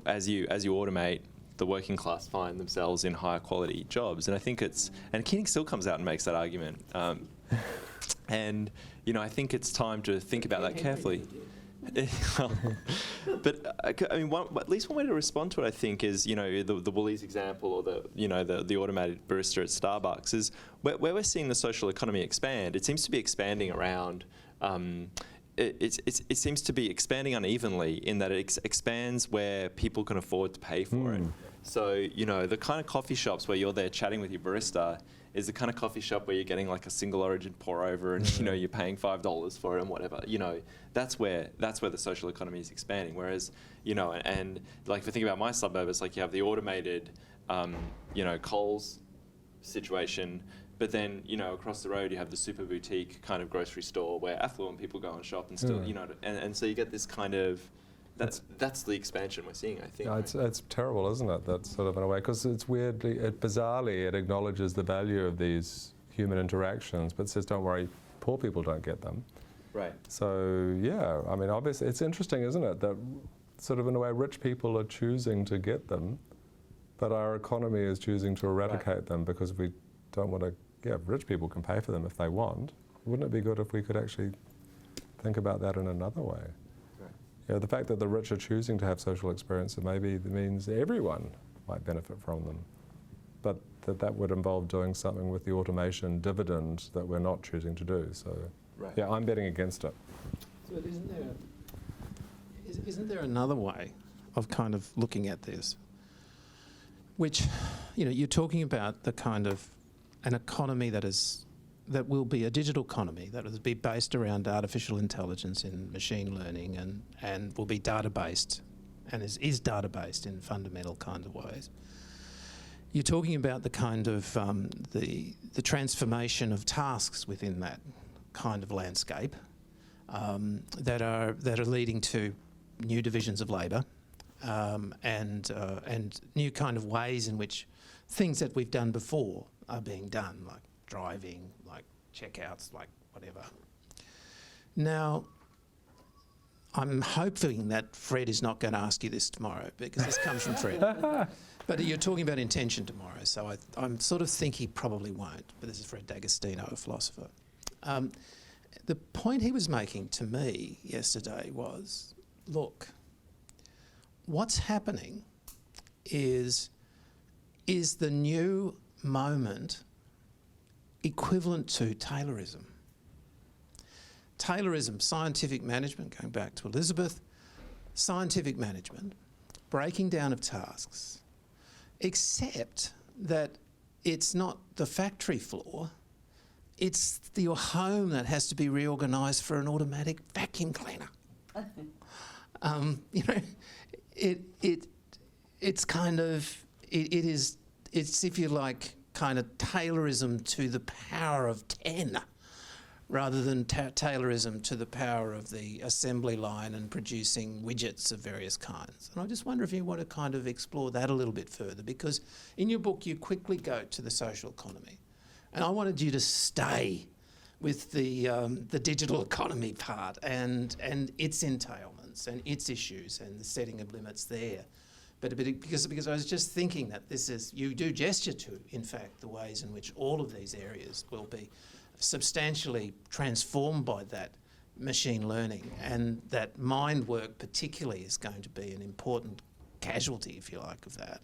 as you automate, the working class find themselves in higher quality jobs, and I think and Keating still comes out and makes that argument, and I think it's time to think about that carefully. But I mean, at least one way to respond to it, I think, is the Woolies example, or the automated barista at Starbucks, is where we're seeing the social economy expand. It seems to be expanding around. It seems to be expanding unevenly in that it expands where people can afford to pay for it. So the kind of coffee shops where you're there chatting with your barista is the kind of coffee shop where you're getting like a single origin pour over, and you're paying $5 for it and whatever. That's where the social economy is expanding. Whereas and like if you think about my suburb, it's like you have the automated Coles situation, but then across the road you have the super boutique kind of grocery store where affluent people go and shop and still and so you get this kind of that's the expansion we're seeing, I think. Yeah, it's terrible, isn't it? That sort of in a way, because it's bizarrely, it acknowledges the value of these human interactions, but says, don't worry, poor people don't get them. Right. So yeah, I mean, obviously, it's interesting, isn't it, that sort of in a way, rich people are choosing to get them, but our economy is choosing to eradicate them because we don't want to. Yeah, rich people can pay for them if they want. Wouldn't it be good if we could actually think about that in another way? The fact that the rich are choosing to have social experiences maybe means everyone might benefit from them, but that would involve doing something with the automation dividend that we're not choosing to do. So, yeah, I'm betting against it. So isn't there another way of kind of looking at this, which, you're talking about the kind of an economy that will be a digital economy that will be based around artificial intelligence and machine learning and will be data-based and is data-based in fundamental kind of ways. You're talking about the kind of the transformation of tasks within that kind of landscape that are leading to new divisions of labour and new kind of ways in which things that we've done before are being done, like driving, like checkouts, like whatever. Now, I'm hoping that Fred is not going to ask you this tomorrow, because this comes from Fred. But you're talking about intention tomorrow, so I'm sort of think he probably won't, but this is Fred D'Agostino, a philosopher. The point he was making to me yesterday was, look, what's happening is the new moment equivalent to Taylorism. Taylorism, scientific management, going back to Elizabeth, scientific management, breaking down of tasks, except that it's not the factory floor, it's your home that has to be reorganised for an automatic vacuum cleaner. It's kind of, it's if you like, kind of Taylorism to the power of 10 rather than Taylorism to the power of the assembly line and producing widgets of various kinds. And I just wonder if you want to kind of explore that a little bit further, because in your book you quickly go to the social economy, and I wanted you to stay with the digital economy part and its entailments and its issues and the setting of limits there. But because I was just thinking that you do gesture to, in fact, the ways in which all of these areas will be substantially transformed by that machine learning, and that mind work particularly is going to be an important casualty, if you like, of that.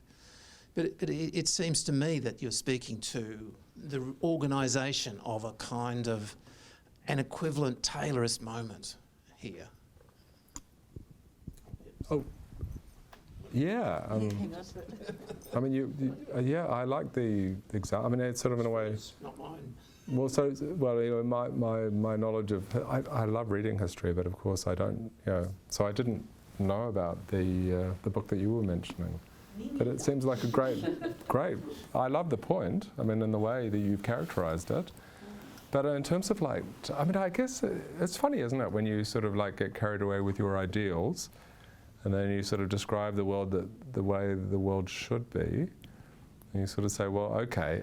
But it seems to me that you're speaking to the organisation of a kind of an equivalent Taylorist moment here. Oh. Yeah, I mean, I like the example. I mean, it's sort of in a way. It's not mine. Well, my knowledge of I love reading history, but of course I don't. So I didn't know about the book that you were mentioning. But it seems like a great, I love the point, I mean, in the way that you've characterised it. But in terms of like, I mean, I guess it's funny, isn't it, when you sort of like get carried away with your ideals and then you sort of describe the world the way the world should be, and you sort of say, well, okay,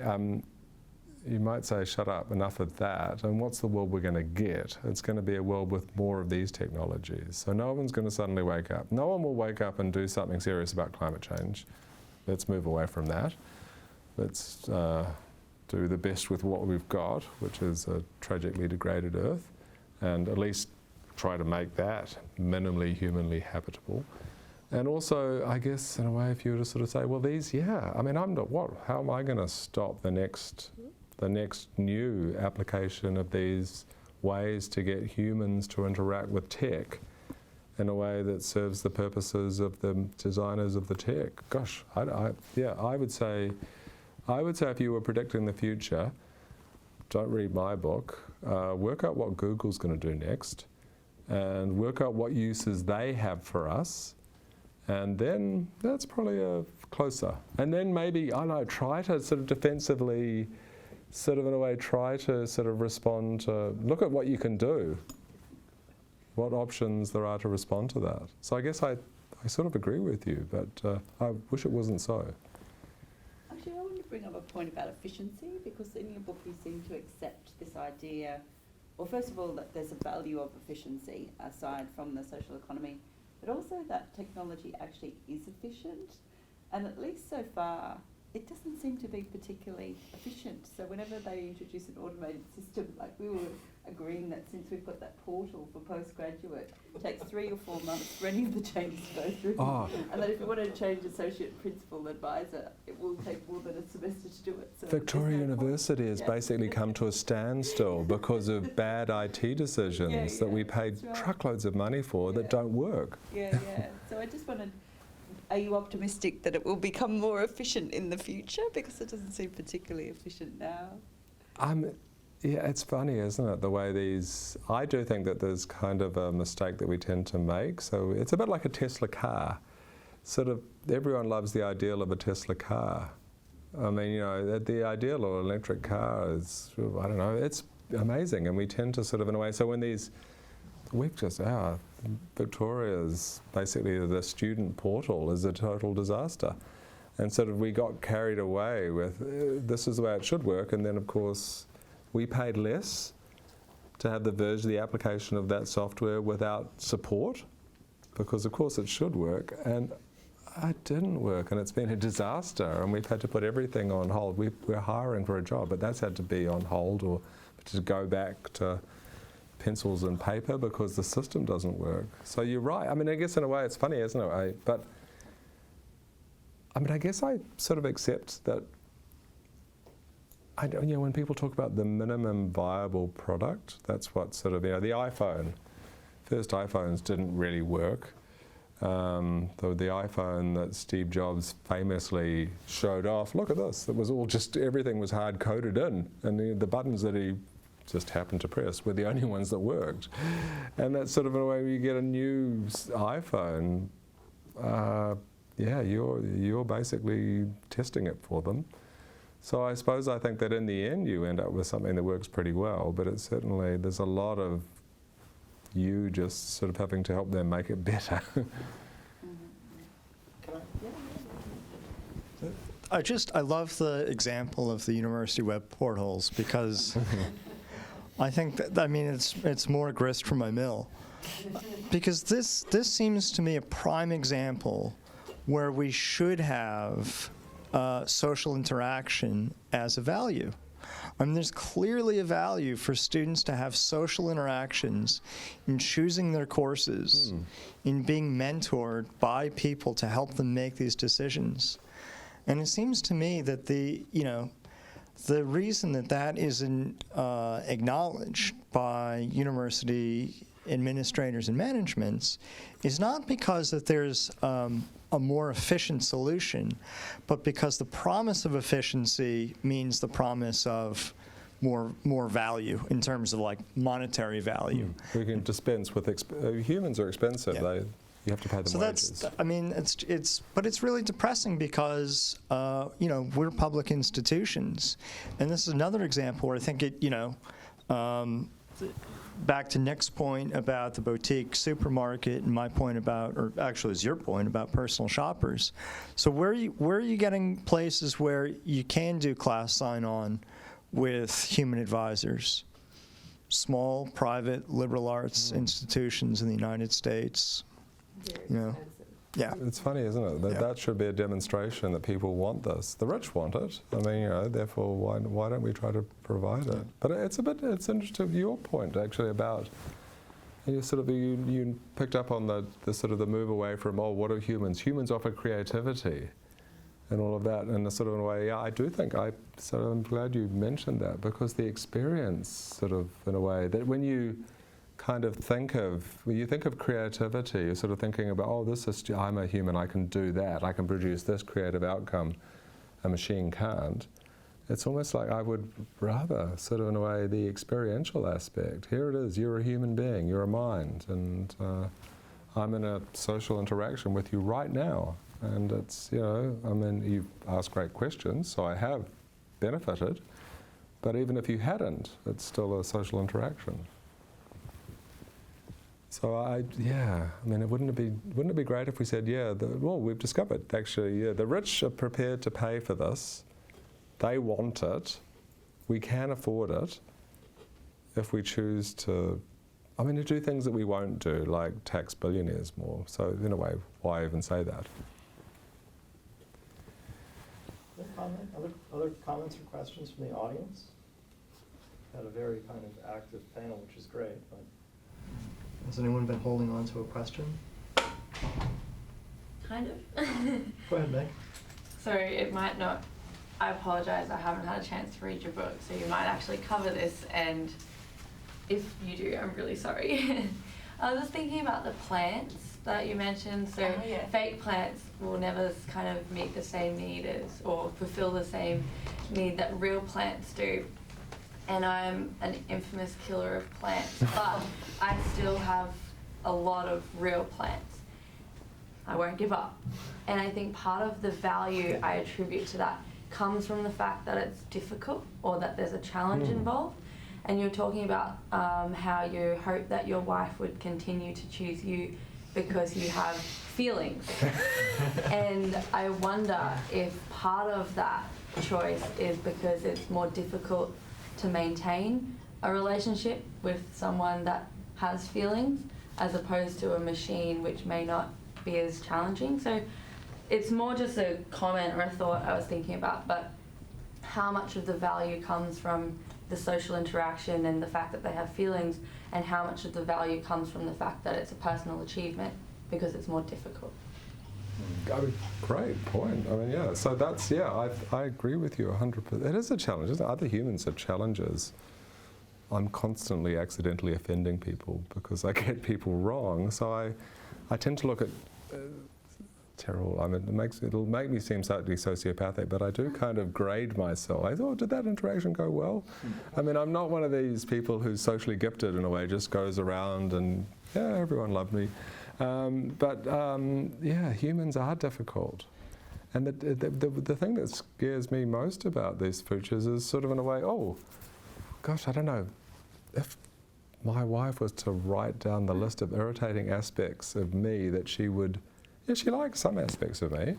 you might say, shut up, enough of that, and what's the world we're going to get? It's going to be a world with more of these technologies. So no one's going to suddenly wake up. No one will wake up and do something serious about climate change. Let's move away from that. Let's do the best with what we've got, which is a tragically degraded Earth, and at least try to make that minimally humanly habitable. And also, I guess, in a way, if you were to sort of say, well, these, yeah, I mean, how am I going to stop the next new application of these ways to get humans to interact with tech in a way that serves the purposes of the designers of the tech? Gosh, I would say if you were predicting the future, don't read my book, work out what Google's going to do next, and work out what uses they have for us, and then that's probably closer. And then maybe, I don't know, try to sort of defensively, sort of in a way, try to sort of respond to, look at what you can do, what options there are to respond to that. So I guess I sort of agree with you, but I wish it wasn't so. Actually, I want to bring up a point about efficiency, because in your book you seem to accept this idea, well, first of all, that there's a value of efficiency aside from the social economy, but also that technology actually is efficient, and at least so far, it doesn't seem to be particularly efficient. So whenever they introduce an automated system, like we were agreeing that since we've got that portal for postgraduate, it takes 3 or 4 months for any of the changes to go through. Oh. And that if you want to change associate principal advisor, it will take more than a semester to do it. So Victoria there's no point. University has basically come to a standstill because of bad IT decisions that we paid that's right. truckloads of money for that don't work. Yeah. So I just wanted, are you optimistic that it will become more efficient in the future? Because it doesn't seem particularly efficient now. Yeah, it's funny, isn't it, the way I do think that there's kind of a mistake that we tend to make. So it's a bit like a Tesla car. Sort of everyone loves the ideal of a Tesla car. I mean, you know, the ideal of an electric car is, I don't know, it's amazing. And we tend to sort of, in a way, so when Victoria's, basically the student portal is a total disaster. And sort of we got carried away with, this is the way it should work, and then of course, we paid less to have the application of that software without support, because of course it should work, and it didn't work, and it's been a disaster, and we've had to put everything on hold. We're hiring for a job, but that's had to be on hold or to go back to pencils and paper because the system doesn't work. So you're right. I mean, I guess in a way it's funny, isn't it? But I mean, I guess I sort of accept that. When people talk about the minimum viable product, that's what sort of, the iPhone. First iPhones didn't really work. The iPhone that Steve Jobs famously showed off, look at this, it was all just, everything was hard coded in, and the buttons that he just happened to press were the only ones that worked. And that's sort of in a way, when you get a new iPhone, you're basically testing it for them. So I suppose I think that in the end you end up with something that works pretty well, but it's certainly, there's a lot of you just sort of having to help them make it better. I love the example of the university web portals, because I think that, I mean, it's more grist for my mill. Because this seems to me a prime example where we should have social interaction as a value. I mean, there's clearly a value for students to have social interactions in choosing their courses, in being mentored by people to help them make these decisions. And it seems to me that the reason that isn't acknowledged by university administrators and managements is not because that there's a more efficient solution, but because the promise of efficiency means the promise of more value in terms of like monetary value. We can dispense with, humans are expensive. Yeah. You have to pay them So wages. that's, I mean, but it's really depressing because, you know, we're public institutions. And this is another example where I think it, you know, back to Nick's point about the boutique supermarket and my point about, or actually it's your point about personal shoppers. So where are you getting places where you can do class sign-on with human advisors? Small, private, liberal arts institutions in the United States. You know, yeah. It's funny, isn't it? That should be a demonstration that people want this. The rich want it. I mean, you know, therefore, why don't we try to provide it? But it's interesting, your point, actually, about, you picked up on the sort of the move away from, oh, what are humans? Humans offer creativity and all of that. And the sort of, in a way, yeah, I do think, I'm glad you mentioned that, because the experience, sort of, in a way, that when you think of creativity, you're sort of thinking about, oh, I'm a human, I can do that, I can produce this creative outcome, a machine can't. It's almost like I would rather, sort of in a way, the experiential aspect. Here it is, you're a human being, you're a mind, and I'm in a social interaction with you right now. And it's, you know, I mean, you've asked great questions, so I have benefited, but even if you hadn't, it's still a social interaction. So I mean, wouldn't it be great if we said, yeah, we've discovered actually, yeah, the rich are prepared to pay for this. They want it. We can afford it if we choose to, I mean, to do things that we won't do, like tax billionaires more. So in a way, why even say that? Other comments or questions from the audience? Had a very kind of active panel, which is great. But has anyone been holding on to a question? Kind of. Go ahead, Nick. So it might not, I apologise, I haven't had a chance to read your book, so you might actually cover this, and if you do, I'm really sorry. I was just thinking about the plants that you mentioned. So fake plants will never kind of meet the same need as, or fulfill the same need that real plants do. And I'm an infamous killer of plants, but I still have a lot of real plants. I won't give up. And I think part of the value I attribute to that comes from the fact that it's difficult, or that there's a challenge involved. And you're talking about how you hope that your wife would continue to choose you because you have feelings. And I wonder if part of that choice is because it's more difficult to maintain a relationship with someone that has feelings, as opposed to a machine which may not be as challenging. So it's more just a comment or a thought I was thinking about, but how much of the value comes from the social interaction and the fact that they have feelings, and how much of the value comes from the fact that it's a personal achievement because it's more difficult. I mean, great point. I mean, yeah, so that's, yeah, I agree with you 100%. It is a challenge, isn't it? Other humans have challenges. I'm constantly accidentally offending people because I get people wrong. So I tend to look at, terrible, I mean, it'll make me seem slightly sociopathic, but I do kind of grade myself. I thought, did that interaction go well? I mean, I'm not one of these people who's socially gifted in a way, just goes around and, yeah, everyone loved me. Yeah, humans are difficult. And the thing that scares me most about these futures is sort of in a way, oh, gosh, I don't know, if my wife was to write down the list of irritating aspects of me that she would, yeah, she likes some aspects of me,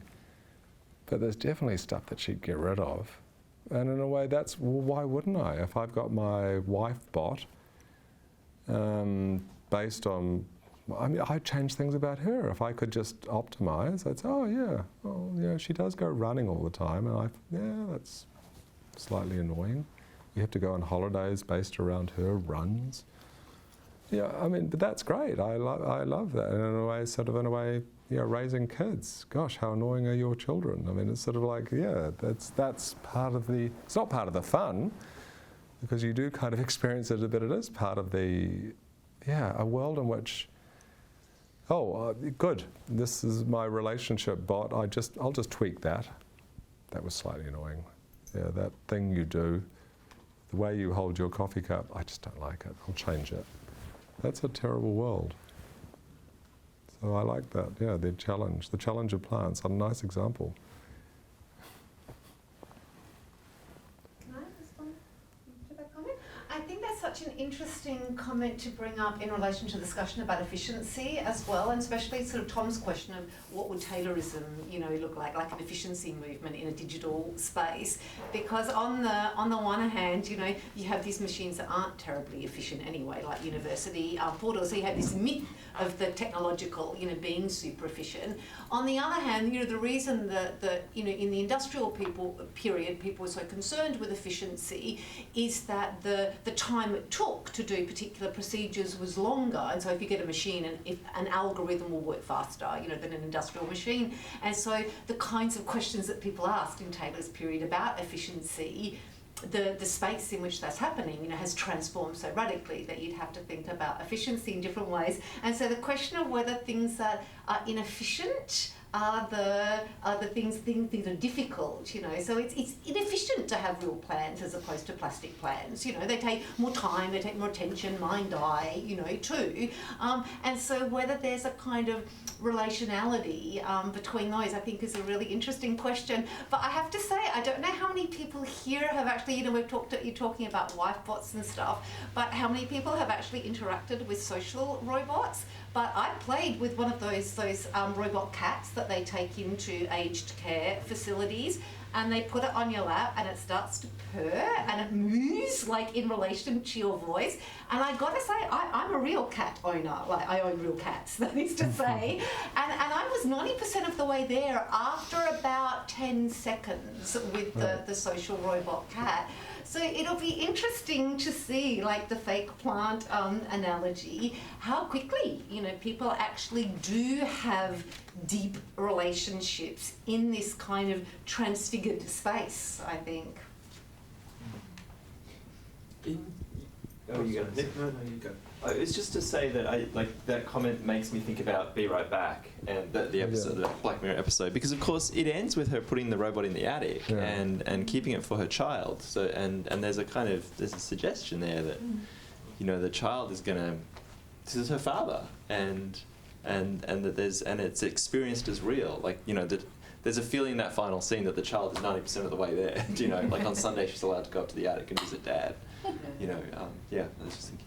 but there's definitely stuff that she'd get rid of. And in a way, that's, well, why wouldn't I? If I've got my wife bot based on, I mean, I'd change things about her. If I could just optimize, I'd say, oh yeah, she does go running all the time, and that's slightly annoying. We have to go on holidays based around her runs. Yeah, I mean, but that's great. I love that. And in a way, sort of in a way, you know, raising kids. Gosh, how annoying are your children? I mean, it's sort of like, yeah, that's part of the, it's not part of the fun, because you do kind of experience it, but it is part of the, yeah, a world in which, good, this is my relationship bot, I'll just tweak that. That was slightly annoying. Yeah, that thing you do, the way you hold your coffee cup, I just don't like it. I'll change it. That's a terrible world. So I like that, yeah, the challenge of plants, a nice example. Can I respond to that comment? I think that's such an interesting comment to bring up in relation to the discussion about efficiency as well, and especially sort of Tom's question of what would Taylorism, look like an efficiency movement in a digital space. Because on the one hand, you have these machines that aren't terribly efficient anyway, like university portals. So you have this myth of the technological, being super efficient. On the other hand, the reason that in the industrial period, people were so concerned with efficiency is that the time it took to do particular procedures was longer. And so if you get a machine, and if an algorithm will work faster, than an industrial machine. And so the kinds of questions that people asked in Taylor's period about efficiency, the space in which that's happening, has transformed so radically that you'd have to think about efficiency in different ways. And so the question of whether things that are inefficient are the things are difficult, So it's inefficient to have real plants as opposed to plastic plants, They take more time, they take more attention, mind, eye, too. And so whether there's a kind of relationality between those, I think, is a really interesting question. But I have to say, I don't know how many people here have actually, you're talking about wife bots and stuff, but how many people have actually interacted with social robots? But I played with one of those robot cats that they take into aged care facilities, and they put it on your lap and it starts to purr and it moves like in relation to your voice. And I gotta say, I'm a real cat owner, like I own real cats, that is to say. And I was 90% of the way there after about 10 seconds with the social robot cat. So it'll be interesting to see, like the fake plant analogy, how quickly, people actually do have deep relationships in this kind of transfigured space, I think. Oh, you go. No, you go. It's just to say that that comment makes me think about Be Right Back and the episode, the Black Mirror episode, because of course it ends with her putting the robot in the attic and keeping it for her child. So and there's a suggestion there that the child is this is her father and that it's experienced as real. That there's a feeling in that final scene that the child is 90% of the way there. Like on Sunday she's allowed to go up to the attic and visit dad. I was just thinking.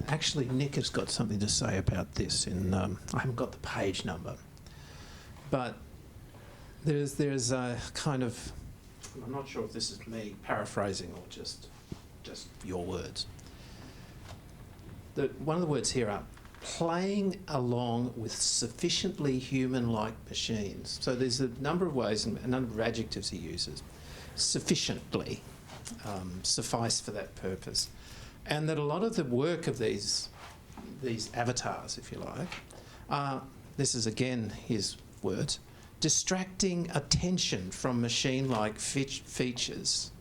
Actually, Nic has got something to say about this. I haven't got the page number, but there's a kind of, I'm not sure if this is me paraphrasing or just your words. One of the words here are playing along with sufficiently human-like machines. So there's a number of ways and a number of adjectives he uses. Sufficiently, suffice for that purpose. And that a lot of the work of these avatars, if you like, this is again his words, distracting attention from machine-like features,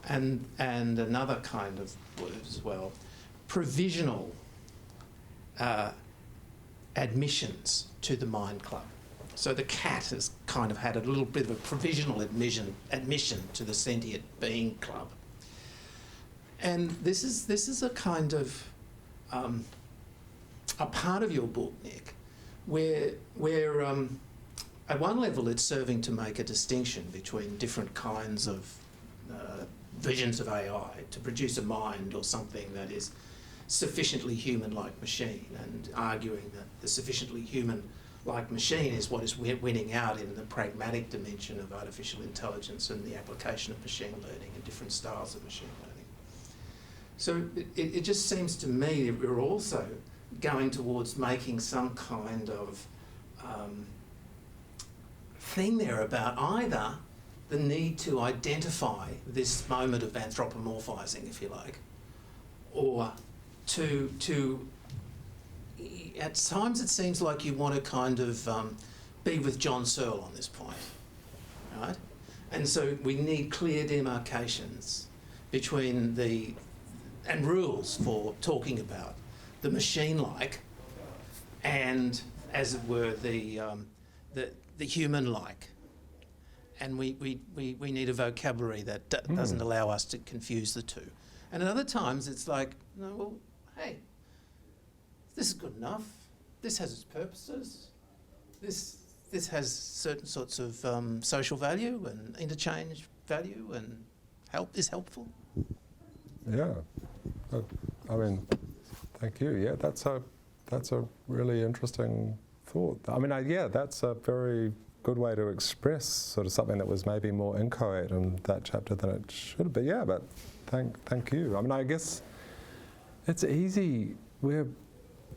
and another kind of word as well, provisional admissions to the Mind Club. So the cat has kind of had a little bit of a provisional admission to the Sentient Being Club. And this is a kind of a part of your book, Nic, where at one level it's serving to make a distinction between different kinds of visions of AI to produce a mind or something that is sufficiently human-like machine, and arguing that the sufficiently human-like machine is what is winning out in the pragmatic dimension of artificial intelligence and the application of machine learning and different styles of machine learning. So it just seems to me that we're also going towards making some kind of thing there about either the need to identify this moment of anthropomorphizing, if you like, or to at times it seems like you want to kind of be with John Searle on this point, right? And so we need clear demarcations between and rules for talking about the machine-like and, as it were, the human-like. And we need a vocabulary that doesn't allow us to confuse the two. And at other times it's like, no, well, hey, this is good enough. This has its purposes. This has certain sorts of social value and interchange value and is helpful. Yeah. I mean, thank you. Yeah, that's a really interesting thought. I mean, that's a very good way to express sort of something that was maybe more inchoate in that chapter than it should be. Yeah, but thank you. I mean, I guess it's easy. We're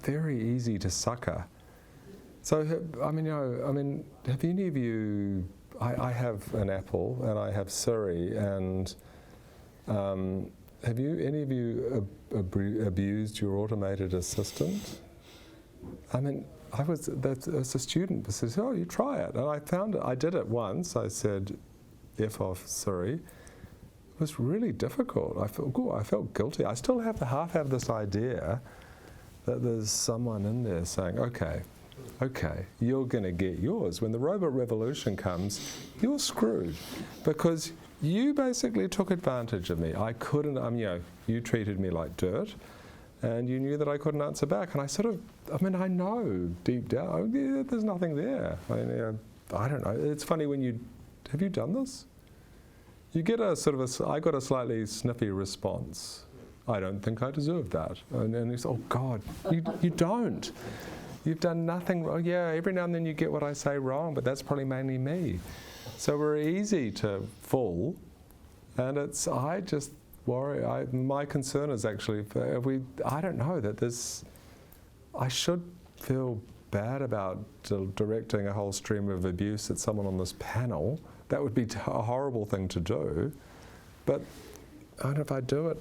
very easy to sucker. So, I mean, have any of you? I have an Apple and I have Siri, and have any of you abused your automated assistant? I mean, as a student says, oh, you try it. And I found it, I did it once. I said, F off Siri. It was really difficult. I felt guilty. I still half have this idea that there's someone in there saying, okay, you're going to get yours. When the robot revolution comes, you're screwed. Because you basically took advantage of me. I couldn't, you treated me like dirt. And you knew that I couldn't answer back. And I know deep down, there's nothing there. I don't know. It's funny have you done this? You get I got a slightly snippy response. I don't think I deserve that. And you say, oh God, you don't. You've done nothing wrong. Yeah, every now and then you get what I say wrong, but that's probably mainly me. So we're easy to fool. And I just worry. My concern is actually, I don't know that I should feel bad about directing a whole stream of abuse at someone on this panel. That would be a horrible thing to do. But I don't know if I do it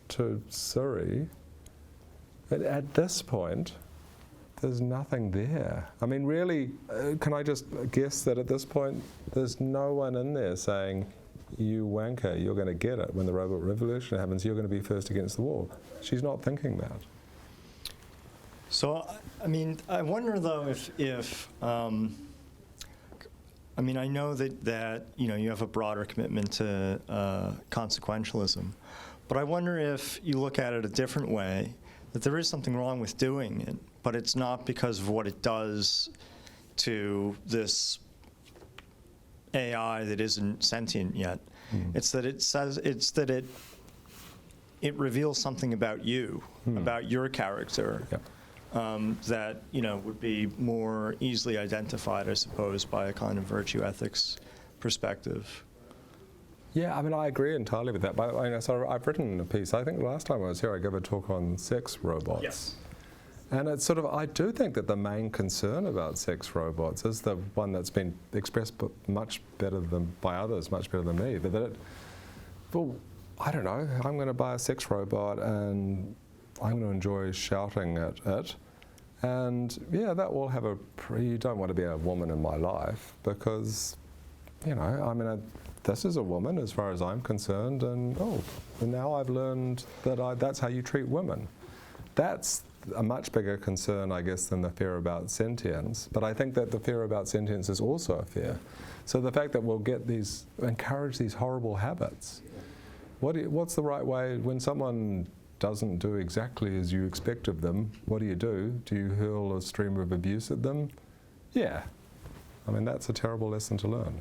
to Siri. At this point, there's nothing there. I mean, really, can I just guess that at this point, there's no one in there saying, you wanker, you're going to get it. When the robot revolution happens, you're going to be first against the wall. She's not thinking that. So, I mean, I wonder though if I know that you have a broader commitment to consequentialism, but I wonder if you look at it a different way, that there is something wrong with doing it, but it's not because of what it does to this AI that isn't sentient yet. It's that it reveals something about you, about your character, that would be more easily identified, I suppose, by a kind of virtue ethics perspective. Yeah, I mean, I agree entirely with that. But so I've written a piece. I think last time I was here, I gave a talk on sex robots. Yes. And it's I do think that the main concern about sex robots is the one that's been expressed much better by others, much better than me. But I don't know, I'm going to buy a sex robot and I'm going to enjoy shouting at it. And yeah, that will have you don't want to be a woman in my life because, this is a woman as far as I'm concerned. And now I've learned that that's how you treat women. That's a much bigger concern, I guess, than the fear about sentience. But I think that the fear about sentience is also a fear. So the fact that we'll encourage these horrible habits. What's the right way when someone doesn't do exactly as you expect of them? What do? Do you hurl a stream of abuse at them? Yeah. I mean, that's a terrible lesson to learn.